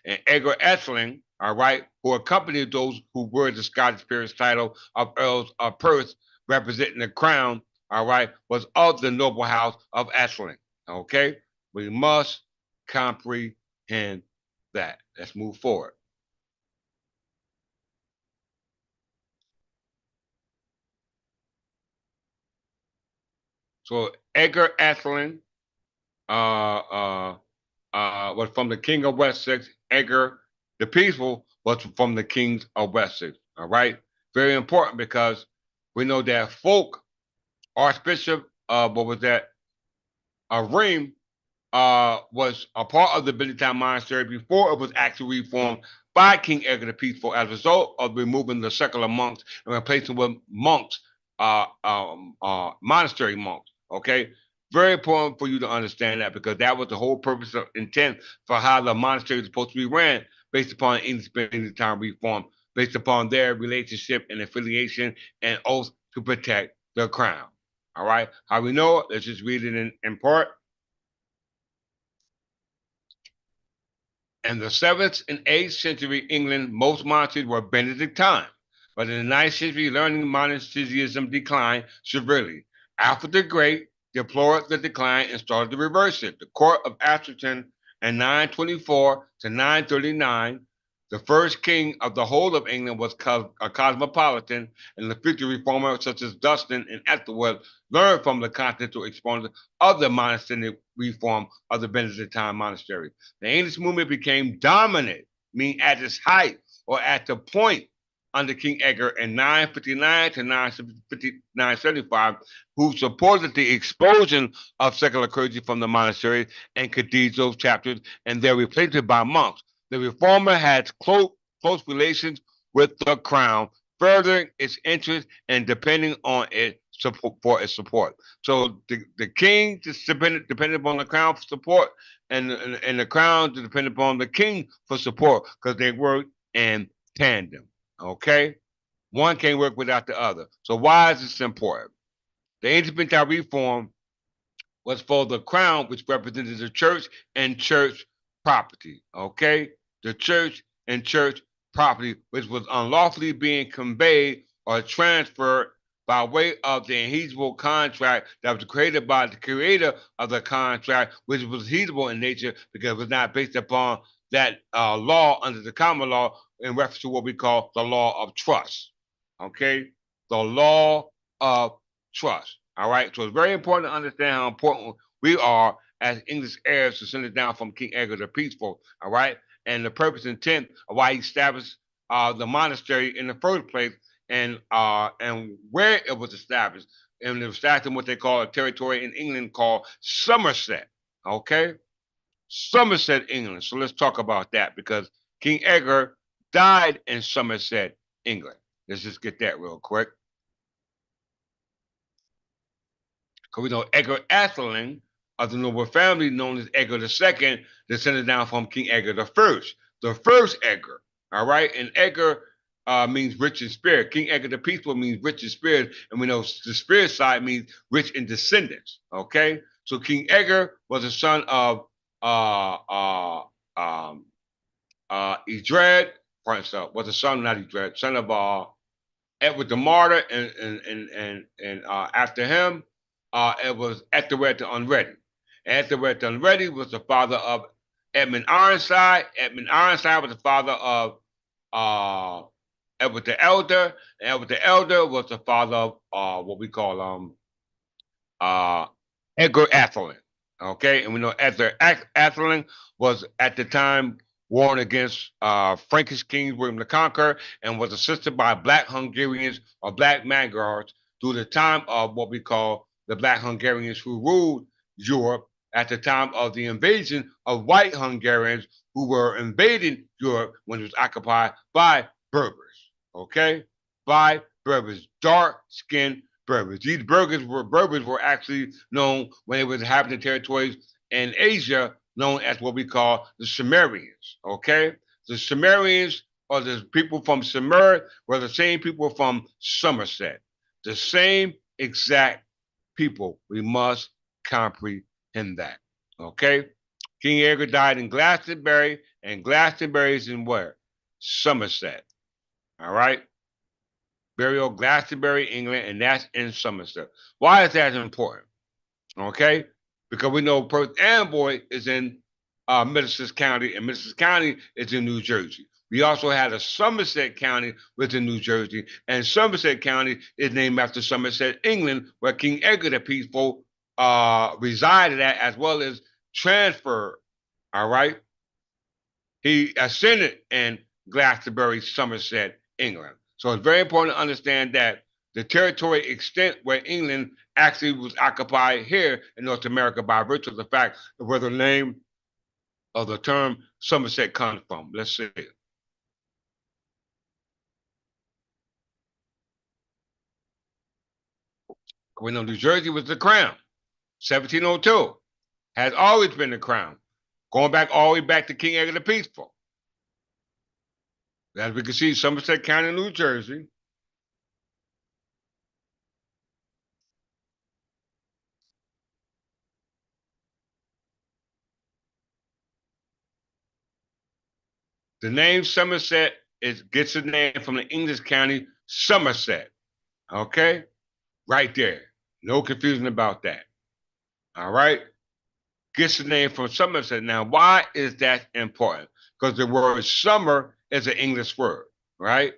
And Edgar Atheling, all right, who accompanied those who were the Scottish peerage title of Earls of Perth, representing the crown, all right, was of the noble house of Atheling. Okay, we must comprehend that. Let's move forward. So Edgar Atheling was from the King of Wessex. Edgar the Peaceful was from the Kings of Wessex. All right, very important because we know that Folk Archbishop, what was that? Rheims was a part of the Benedictine monastery before it was actually reformed by King Edgar the Peaceful as a result of removing the secular monks and replacing with monks, monastery monks. Okay, very important for you to understand that because that was the whole purpose of intent for how the monastery was supposed to be ran based upon English Benedictine reform, based upon their relationship and affiliation and oath to protect the crown. All right, how we know it? Let's just read it in part. In the 7th and 8th century England, most monasteries were Benedictine, but in the 9th century, learning monasticism declined severely. Alfred the Great deplored the decline and started to reverse it. The court of Atherton in 924 to 939, the first king of the whole of England was a cosmopolitan, and the future reformers such as Dunstan and Ethelwerd learned from the continental exponents of the monastic reform of the Benedictine monastery. The English movement became dominant, meaning at its height or at the point under King Edgar in 959 to 975, who supported the expulsion of secular clergy from the monastery and cathedral chapters and their replacement by monks. The reformer had close relations with the crown, furthering its interest and depending on it for its support. So the king just depended upon the crown for support, and the crown depended upon the king for support because they worked in tandem. Okay, one can't work without the other. So why is this important? The Independent Reform was for the crown, which represented the church and church property. Okay, the church and church property, which was unlawfully being conveyed or transferred by way of the inheritable contract that was created by the creator of the contract, which was heritable in nature because it was not based upon that law under the common law in reference to what we call the law of trust. Okay, the law of trust. All right. So it's very important to understand how important we are as English heirs to send it down from King Edgar the Peaceful. All right. And the purpose and intent of why he established the monastery in the first place and where it was established. And it was established in what they call a territory in England called Somerset. Okay. Somerset, England. So let's talk about that because King Edgar died in Somerset, England. Let's just get that real quick. Because we know Edgar Atheling of the noble family known as Edgar II, descended down from King Edgar the first Edgar. All right, and Edgar means rich in spirit. King Edgar the Peaceful means rich in spirit, and we know the spirit side means rich in descendants. Okay, so King Edgar was the son of Edred, was the son, not Edred, son of Edward the Martyr, and after him, it was Ethelred the Unready. Ethelred the Unready was the father of Edmund Ironside. Edmund Ironside was the father of Edward the Elder. And Edward the Elder was the father of what we call Edgar Atheling. Okay, and we know Edgar Atheling was at the time warring against Frankish king William the Conqueror and was assisted by Black Hungarians or Black Magyars through the time of what we call the Black Hungarians who ruled Europe at the time of the invasion of white Hungarians who were invading Europe when it was occupied by Berbers. Okay, by Berbers, dark-skinned Berbers. These Berbers were actually known when they were inhabiting territories in Asia, known as what we call the Sumerians. Okay, the Sumerians or the people from Sumer were the same people from Somerset. The same exact people. We must comprehend that. Okay, King Edgar died in Glastonbury, and Glastonbury is in where? Somerset. All right. Burial, Glastonbury, England, and that's in Somerset. Why is that important? Okay, because we know Perth Amboy is in Middlesex County, and Middlesex County is in New Jersey. We also had a Somerset County within New Jersey, and Somerset County is named after Somerset, England, where King Edgar the Peaceful resided at, as well as transferred. All right, he ascended in Glastonbury, Somerset, England. So it's very important to understand that the territory extent where England actually was occupied here in North America by virtue of the fact of where the name of the term Somerset comes from. Let's see. We know New Jersey was the crown. 1702 has always been the crown, going back all the way back to King Edgar the Peaceful. As we can see, Somerset County, New Jersey. The name Somerset gets its name from the English county Somerset. Okay, right there. No confusion about that. All right, gets the name from Somerset. Now, why is that important? Because the word summer is an English word, right?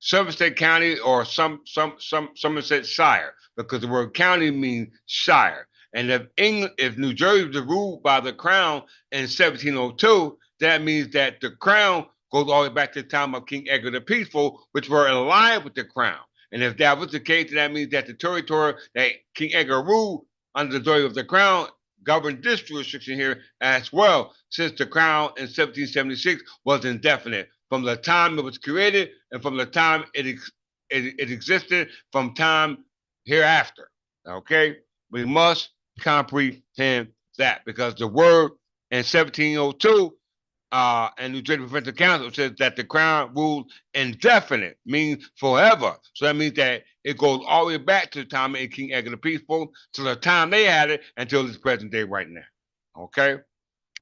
Somerset County or some Somerset Shire, because the word county means shire. And if New Jersey was ruled by the crown in 1702, that means that the crown goes all the way back to the time of King Edgar the Peaceful, which were aligned with the crown. And if that was the case, that means that the territory that King Edgar ruled under the authority of the crown governed this jurisdiction here as well, since the crown in 1776 was indefinite from the time it was created and from the time it existed from time hereafter. Okay, we must comprehend that because the word in 1702 and New Jersey Provincial Council says that the crown ruled indefinite, means forever. So that means that It goes all the way back to the time of King Edgar the Peaceful, to the time they had it, until this present day right now. Okay?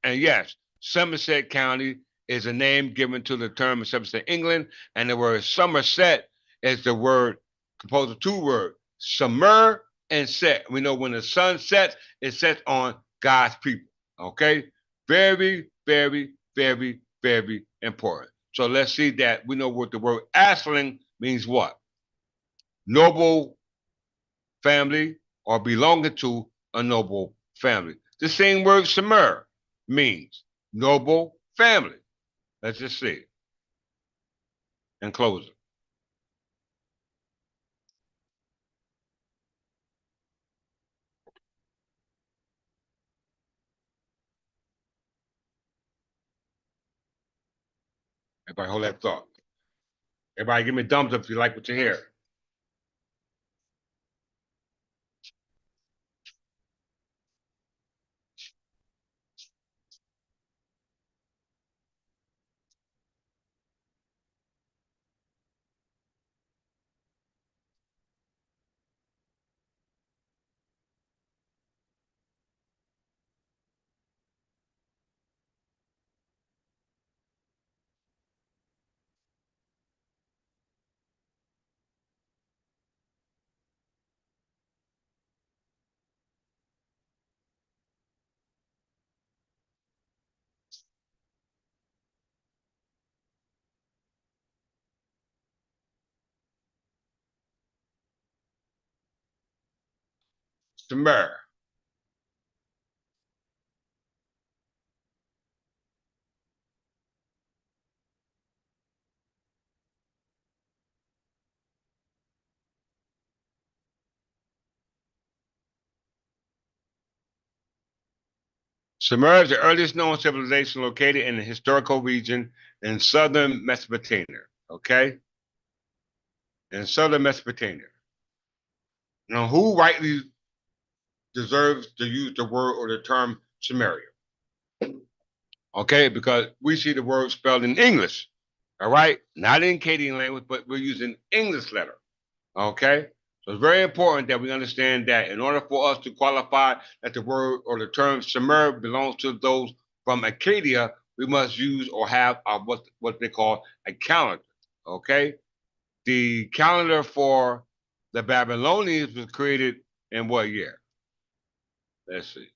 And yes, Somerset County is a name given to the term of Somerset, England, and the word Somerset is the word composed of two words, Summer and set. We know when the sun sets, it sets on God's people. Okay? Very, very, very, very important. So let's see that we know what the word Ashling means what? Noble family or belonging to a noble family. The same word Summer means noble family. Let's just see it and close it. Everybody hold that thought. Everybody give me a thumbs up if you like what you hear. Sumer. Sumer is the earliest known civilization located in the historical region in southern Mesopotamia. Okay? In southern Mesopotamia. Now, who rightly deserves to use the word or the term Samaria? Okay, because we see the word spelled in English. All right, not in Akkadian language, but we're using English letter. Okay, so it's very important that we understand that in order for us to qualify that the word or the term Sumer belongs to those from Acadia, we must use or have what they call a calendar. Okay, the calendar for the Babylonians was created in what year? Let's see.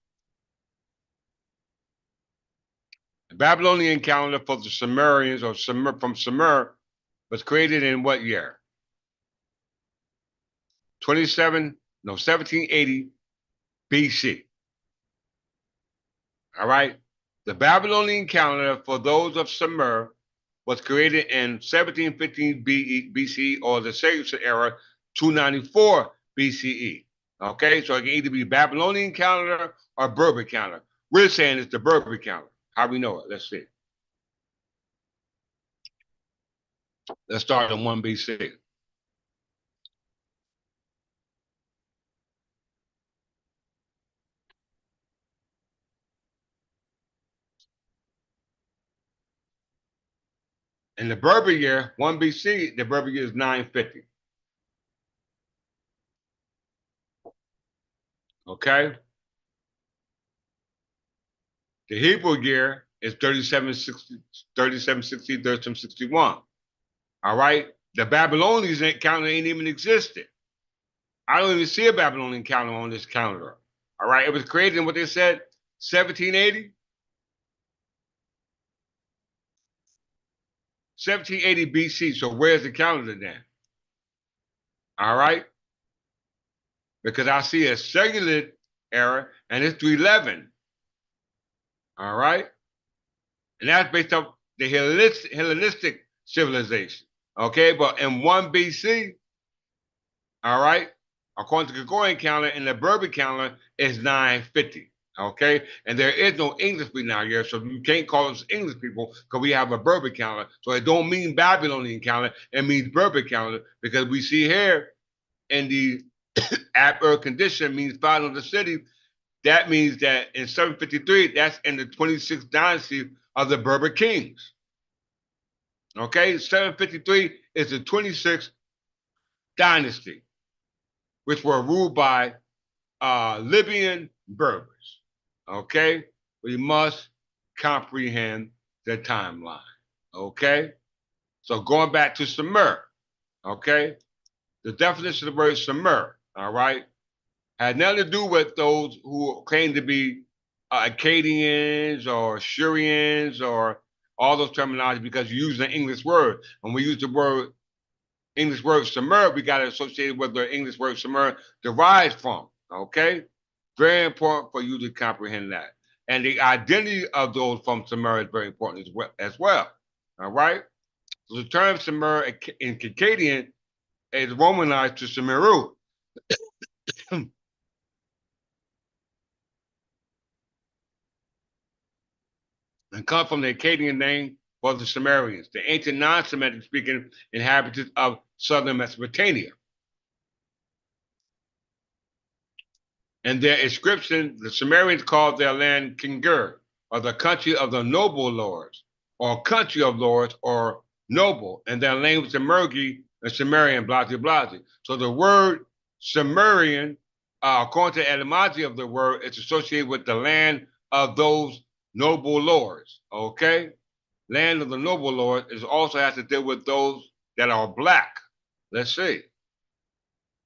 The Babylonian calendar for the Sumerians or from Sumer was created in what year? 27, no, 1780 BC. All right. The Babylonian calendar for those of Sumer was created in 1715 BCE or the Seleucid era, 294 BCE. Okay, so it can either be Babylonian calendar or Berber calendar. We're saying it's the Berber calendar. How we know it? Let's see. Let's start in 1 BC. In the Berber year, 1 BC, the Berber year is 950. Okay? The Hebrew year is 3760, 3760, 3761. All right? The Babylonians calendar ain't even existed. I don't even see a Babylonian calendar on this calendar. All right? It was created in what they said, 1780. 1780 BC. So where's the calendar then? All right? Because I see a cellular era and it's 311. All right? And that's based off the Hellenistic civilization. Okay, but in 1 BC, all right, according to the Gregorian calendar and the Berber calendar, is 950. Okay, and there is no English speaking out here, so you can't call us English people because we have a Berber calendar. So it don't mean Babylonian calendar; it means Berber calendar because we see here in the at condition means found of the city. That means that in 753, that's in the 26th dynasty of the Berber kings. Okay, 753 is the 26th dynasty. which were ruled by Libyan Berbers. Okay, we must comprehend the timeline. Okay, so going back to Sumer. Okay, the definition of the word Sumer. All right, had nothing to do with those who claim to be Akkadians or Syrians or all those terminology because you use an English word. When we use the word English word Sumer, we got to associate it with the English word Sumer derives from. Okay, very important for you to comprehend that. And the identity of those from Sumer is very important as well. All right. So the term Sumer in Akkadian is Romanized to Sumeru. And come from the Akkadian name for the Sumerians, the ancient non-Semitic speaking inhabitants of southern Mesopotamia. In their inscription, the Sumerians called their land Kingur, or the country of the noble lords, or country of lords, or noble, and their language Sumergi and Sumerian, blah, blah, blah. So the word Sumerian, according to the etymology of the word, it's associated with the land of those noble lords, okay? Land of the noble lords is also has to deal with those that are black. Let's see.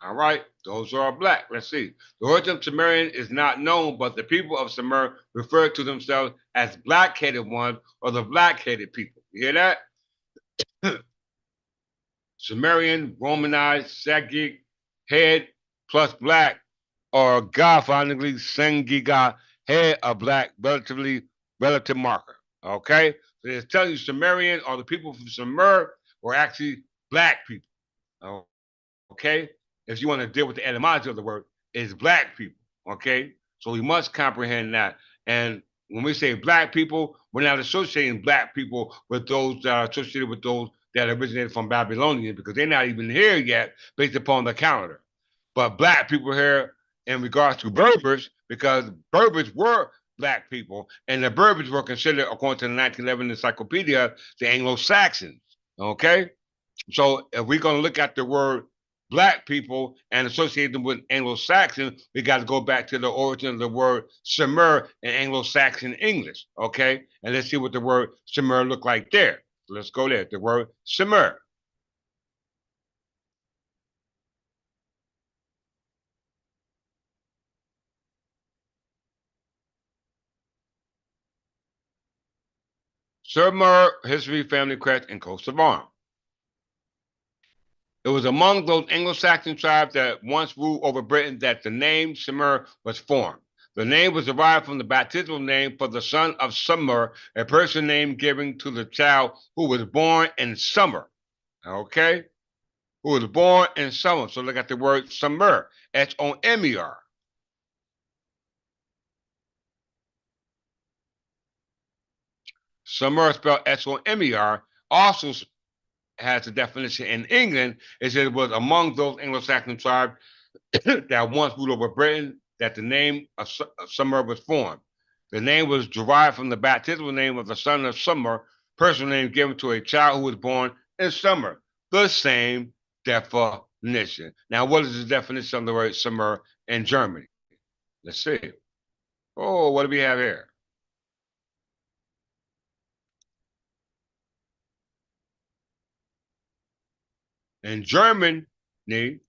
All right, those are black. Let's see. The origin of Sumerian is not known, but the people of Sumer refer to themselves as black-headed ones or the black-headed people. You hear that? Sumerian, Romanized, Sagic, head plus black, or Ga, finally, Sengiga, head of black, relative marker. Okay? So it's telling you Sumerian or the people from Sumer were actually black people. Okay? If you want to deal with the etymology of the word, it's black people. Okay? So we must comprehend that. And when we say black people, we're not associating black people with those that are associated with those that originated from Babylonians because they're not even here yet based upon the calendar. But black people here in regards to Berbers, because Berbers were black people, and the Berbers were considered, according to the 1911 encyclopedia, the Anglo-Saxons. Okay? So if we're going to look at the word black people and associate them with Anglo-Saxon, we got to go back to the origin of the word Sumer in Anglo-Saxon English. Okay? And let's see what the word Sumer look like there. Let's go there. The word Sumer. Sumer history, family crest, and coat of arms. It was among those Anglo-Saxon tribes that once ruled over Britain that the name Sumer was formed. The name was derived from the baptismal name for the son of Summer, a person name given to the child who was born in summer. Okay? Who was born in summer. So look at the word Summer. Somer. Summer spelled Somer also has a definition in England. It said it was among those Anglo-Saxon tribes that once ruled over Britain that the name of Summer was formed. The name was derived from the baptismal name of the son of Summer, personal name given to a child who was born in summer. The same definition. Now, what is the definition of the word summer in Germany? Let's see. Oh, what do we have here? In Germany, the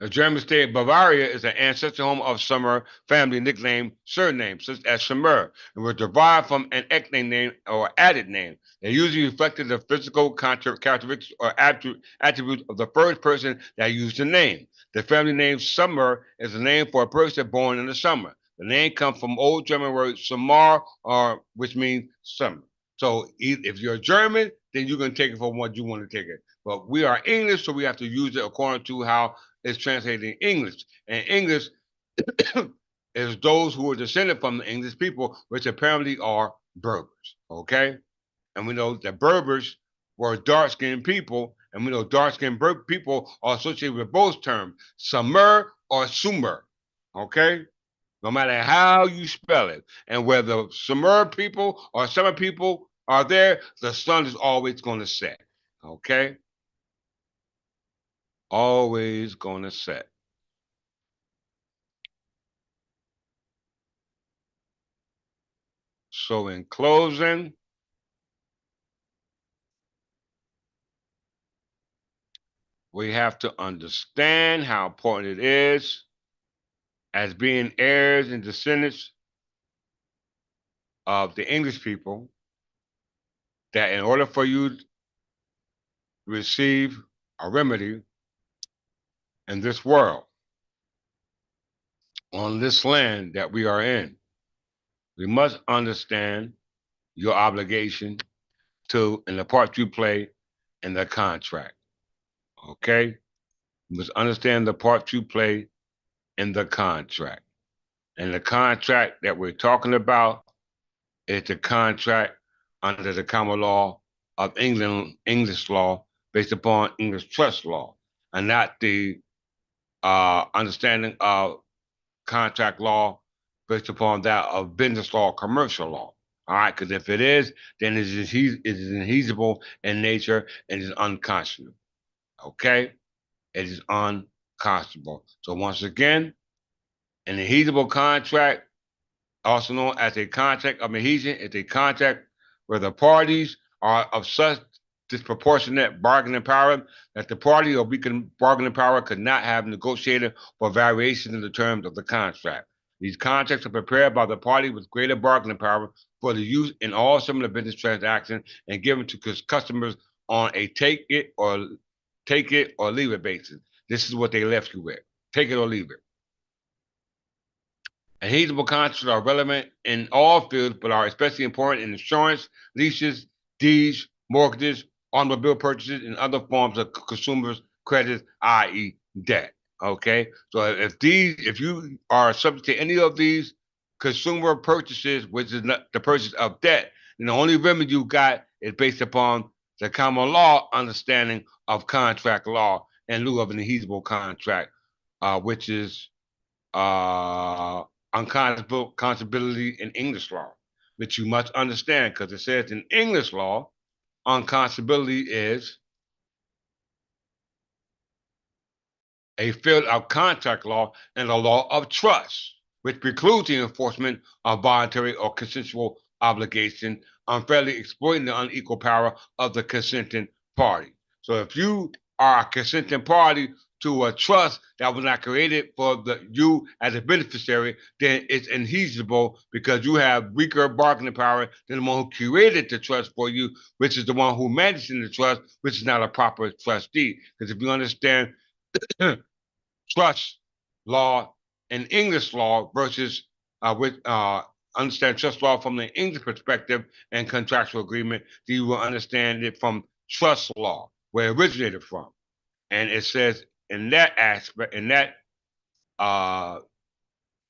German state of Bavaria is an ancestral home of Summer family nickname surname, such as Summer, and was derived from an ethnic name or added name. They usually reflected the physical characteristics or attributes of the first person that used the name. The family name Summer is a name for a person born in the summer. The name comes from Old German word Sommer, or which means summer. So if you're German, then you can take it from what you want to take it. But we are English, so we have to use it according to how is translated in English. And English is those who are descended from the English people, which apparently are Berbers. Okay? And we know that Berbers were dark skinned people, and we know dark skinned people are associated with both terms, Sumer or Sumer. Okay? No matter how you spell it. And whether Sumer people or Sumer people are there, the sun is always going to set. Okay? always gonna set. So in closing, we have to understand how important it is as being heirs and descendants of the English people that in order for you to receive a remedy in this world, on this land that we are in, we must understand your obligation to and the part you play in the contract. Okay? You must understand the part you play in the contract. And the contract that we're talking about is the contract under the common law of England, English law, based upon English trust law, and not the understanding of contract law based upon that of business law, commercial law. All right, because if it is, then it is inheasible in nature and is unconscionable. Okay, it is unconscionable. So once again, an inheasible contract, also known as a contract of adhesion, is a contract where the parties are of such disproportionate bargaining power that the party of weakened bargaining power could not have negotiated for variation in the terms of the contract. These contracts are prepared by the party with greater bargaining power for the use in all similar business transactions and given to customers on a take it or leave it basis. This is what they left you with. Take it or leave it. Adhesible contracts are relevant in all fields, but are especially important in insurance, leases, deeds, mortgages, automobile purchases, and other forms of consumers' credit, i.e., debt. Okay, so if you are subject to any of these consumer purchases, which is not the purchase of debt, then the only remedy you got is based upon the common law understanding of contract law in lieu of an adhesible contract, which is uh, unconscionability in English law, which you must understand because it says in English law, unconscionability is a field of contract law and the law of trust, which precludes the enforcement of voluntary or consensual obligation, unfairly exploiting the unequal power of the consenting party. So if you are a consenting party to a trust that was not created for you as a beneficiary, then it's inheasible because you have weaker bargaining power than the one who created the trust for you, which is the one who managed the trust, which is not a proper trustee. Because if you understand trust law and English law versus with understand trust law from the English perspective and contractual agreement, then you will understand it from trust law, where it originated from. And it says in that aspect, uh,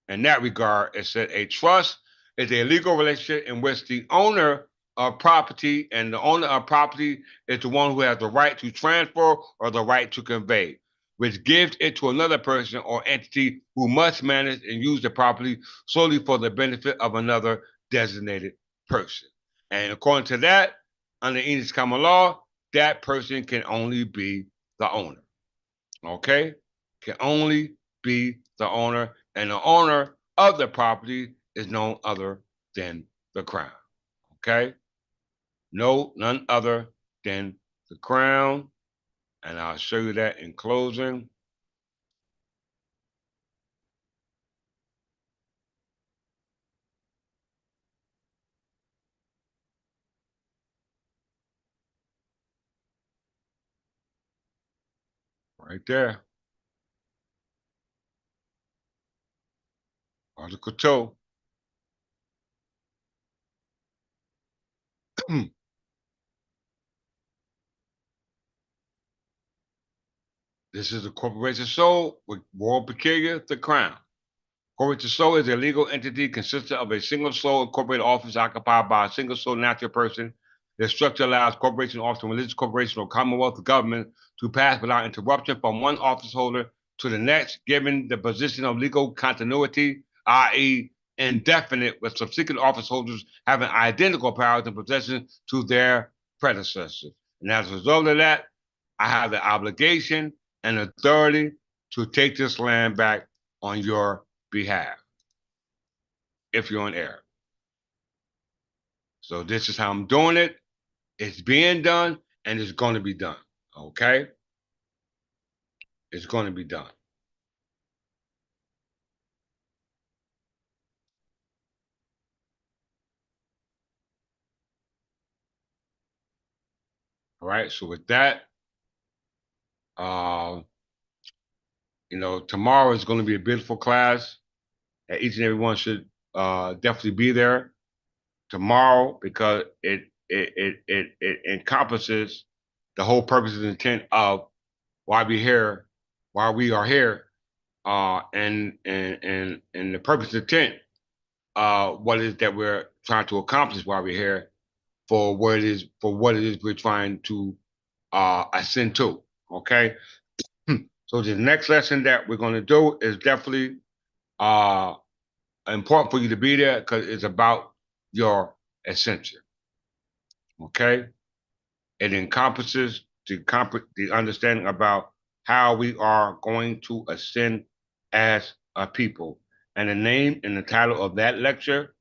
in that regard, it said a trust is a legal relationship in which the owner of property and the owner of property is the one who has the right to transfer or the right to convey, which gives it to another person or entity who must manage and use the property solely for the benefit of another designated person. And according to that, under English common law, that person can only be the owner. Okay? Can only be the owner, and the owner of the property is none other than the crown. Okay? No, none other than the crown. And I'll show you that in closing. Right there. Article 2. This is a corporation soul with royal peculiar, the crown. Corporate soul is a legal entity consisting of a single sole incorporated office occupied by a single sole natural person. The structure allows corporation, office, religious corporation, or commonwealth government to pass without interruption from one office holder to the next, given the position of legal continuity, i.e., indefinite, with subsequent office holders having identical powers and possessions to their predecessors. And as a result of that, I have the obligation and authority to take this land back on your behalf if you're on air. So this is how I'm doing it. It's being done and it's going to be done. Okay? It's going to be done. All right. So with that, uh, tomorrow is going to be a beautiful class. And each and every one should definitely be there tomorrow because it encompasses the whole purpose and intent of why we here, why we are here, and the purpose and intent, what it is that we're trying to accomplish while we're here, for what it is we're trying to ascend to. Okay, so the next lesson that we're going to do is definitely uh important for you to be there because it's about your ascension. Okay, it encompasses the understanding about how we are going to ascend as a people. And the name and the title of that lecture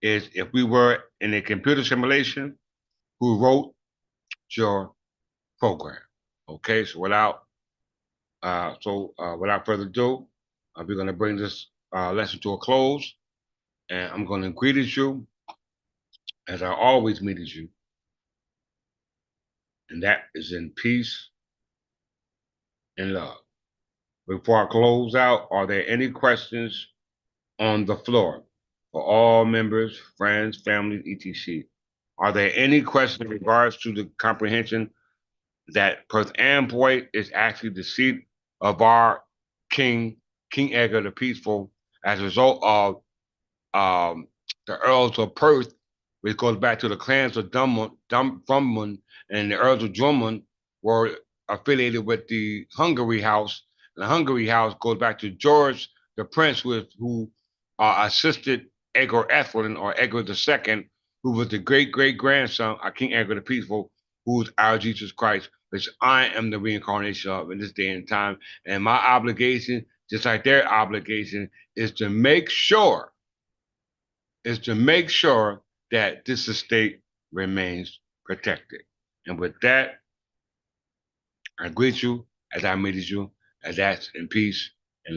is If We Were in a Computer Simulation, Who Wrote Your Program? Okay, so without further ado, we're going to bring this lesson to a close, and I'm going to greet you as I always meet you, and that is in peace and love. Before I close out, are there any questions on the floor for all members, friends, family, etc.? Are there any questions in regards to the comprehension that Perth Amboy is actually the seat of our king, King Edgar the Peaceful, as a result of um, the Earls of Perth, which goes back to the clans of Drummond, and the Earls of Drummond were affiliated with the Hungary House. And the Hungary House goes back to George the Prince, who assisted Edgar Ethelred or Edgar II, who was the great great grandson of King Edgar the Peaceful, who is our Jesus Christ, which I am the reincarnation of in this day and time. And my obligation, just like their obligation, is to make sure that this estate remains protected. And with that, I greet you as I meet you, as that's in peace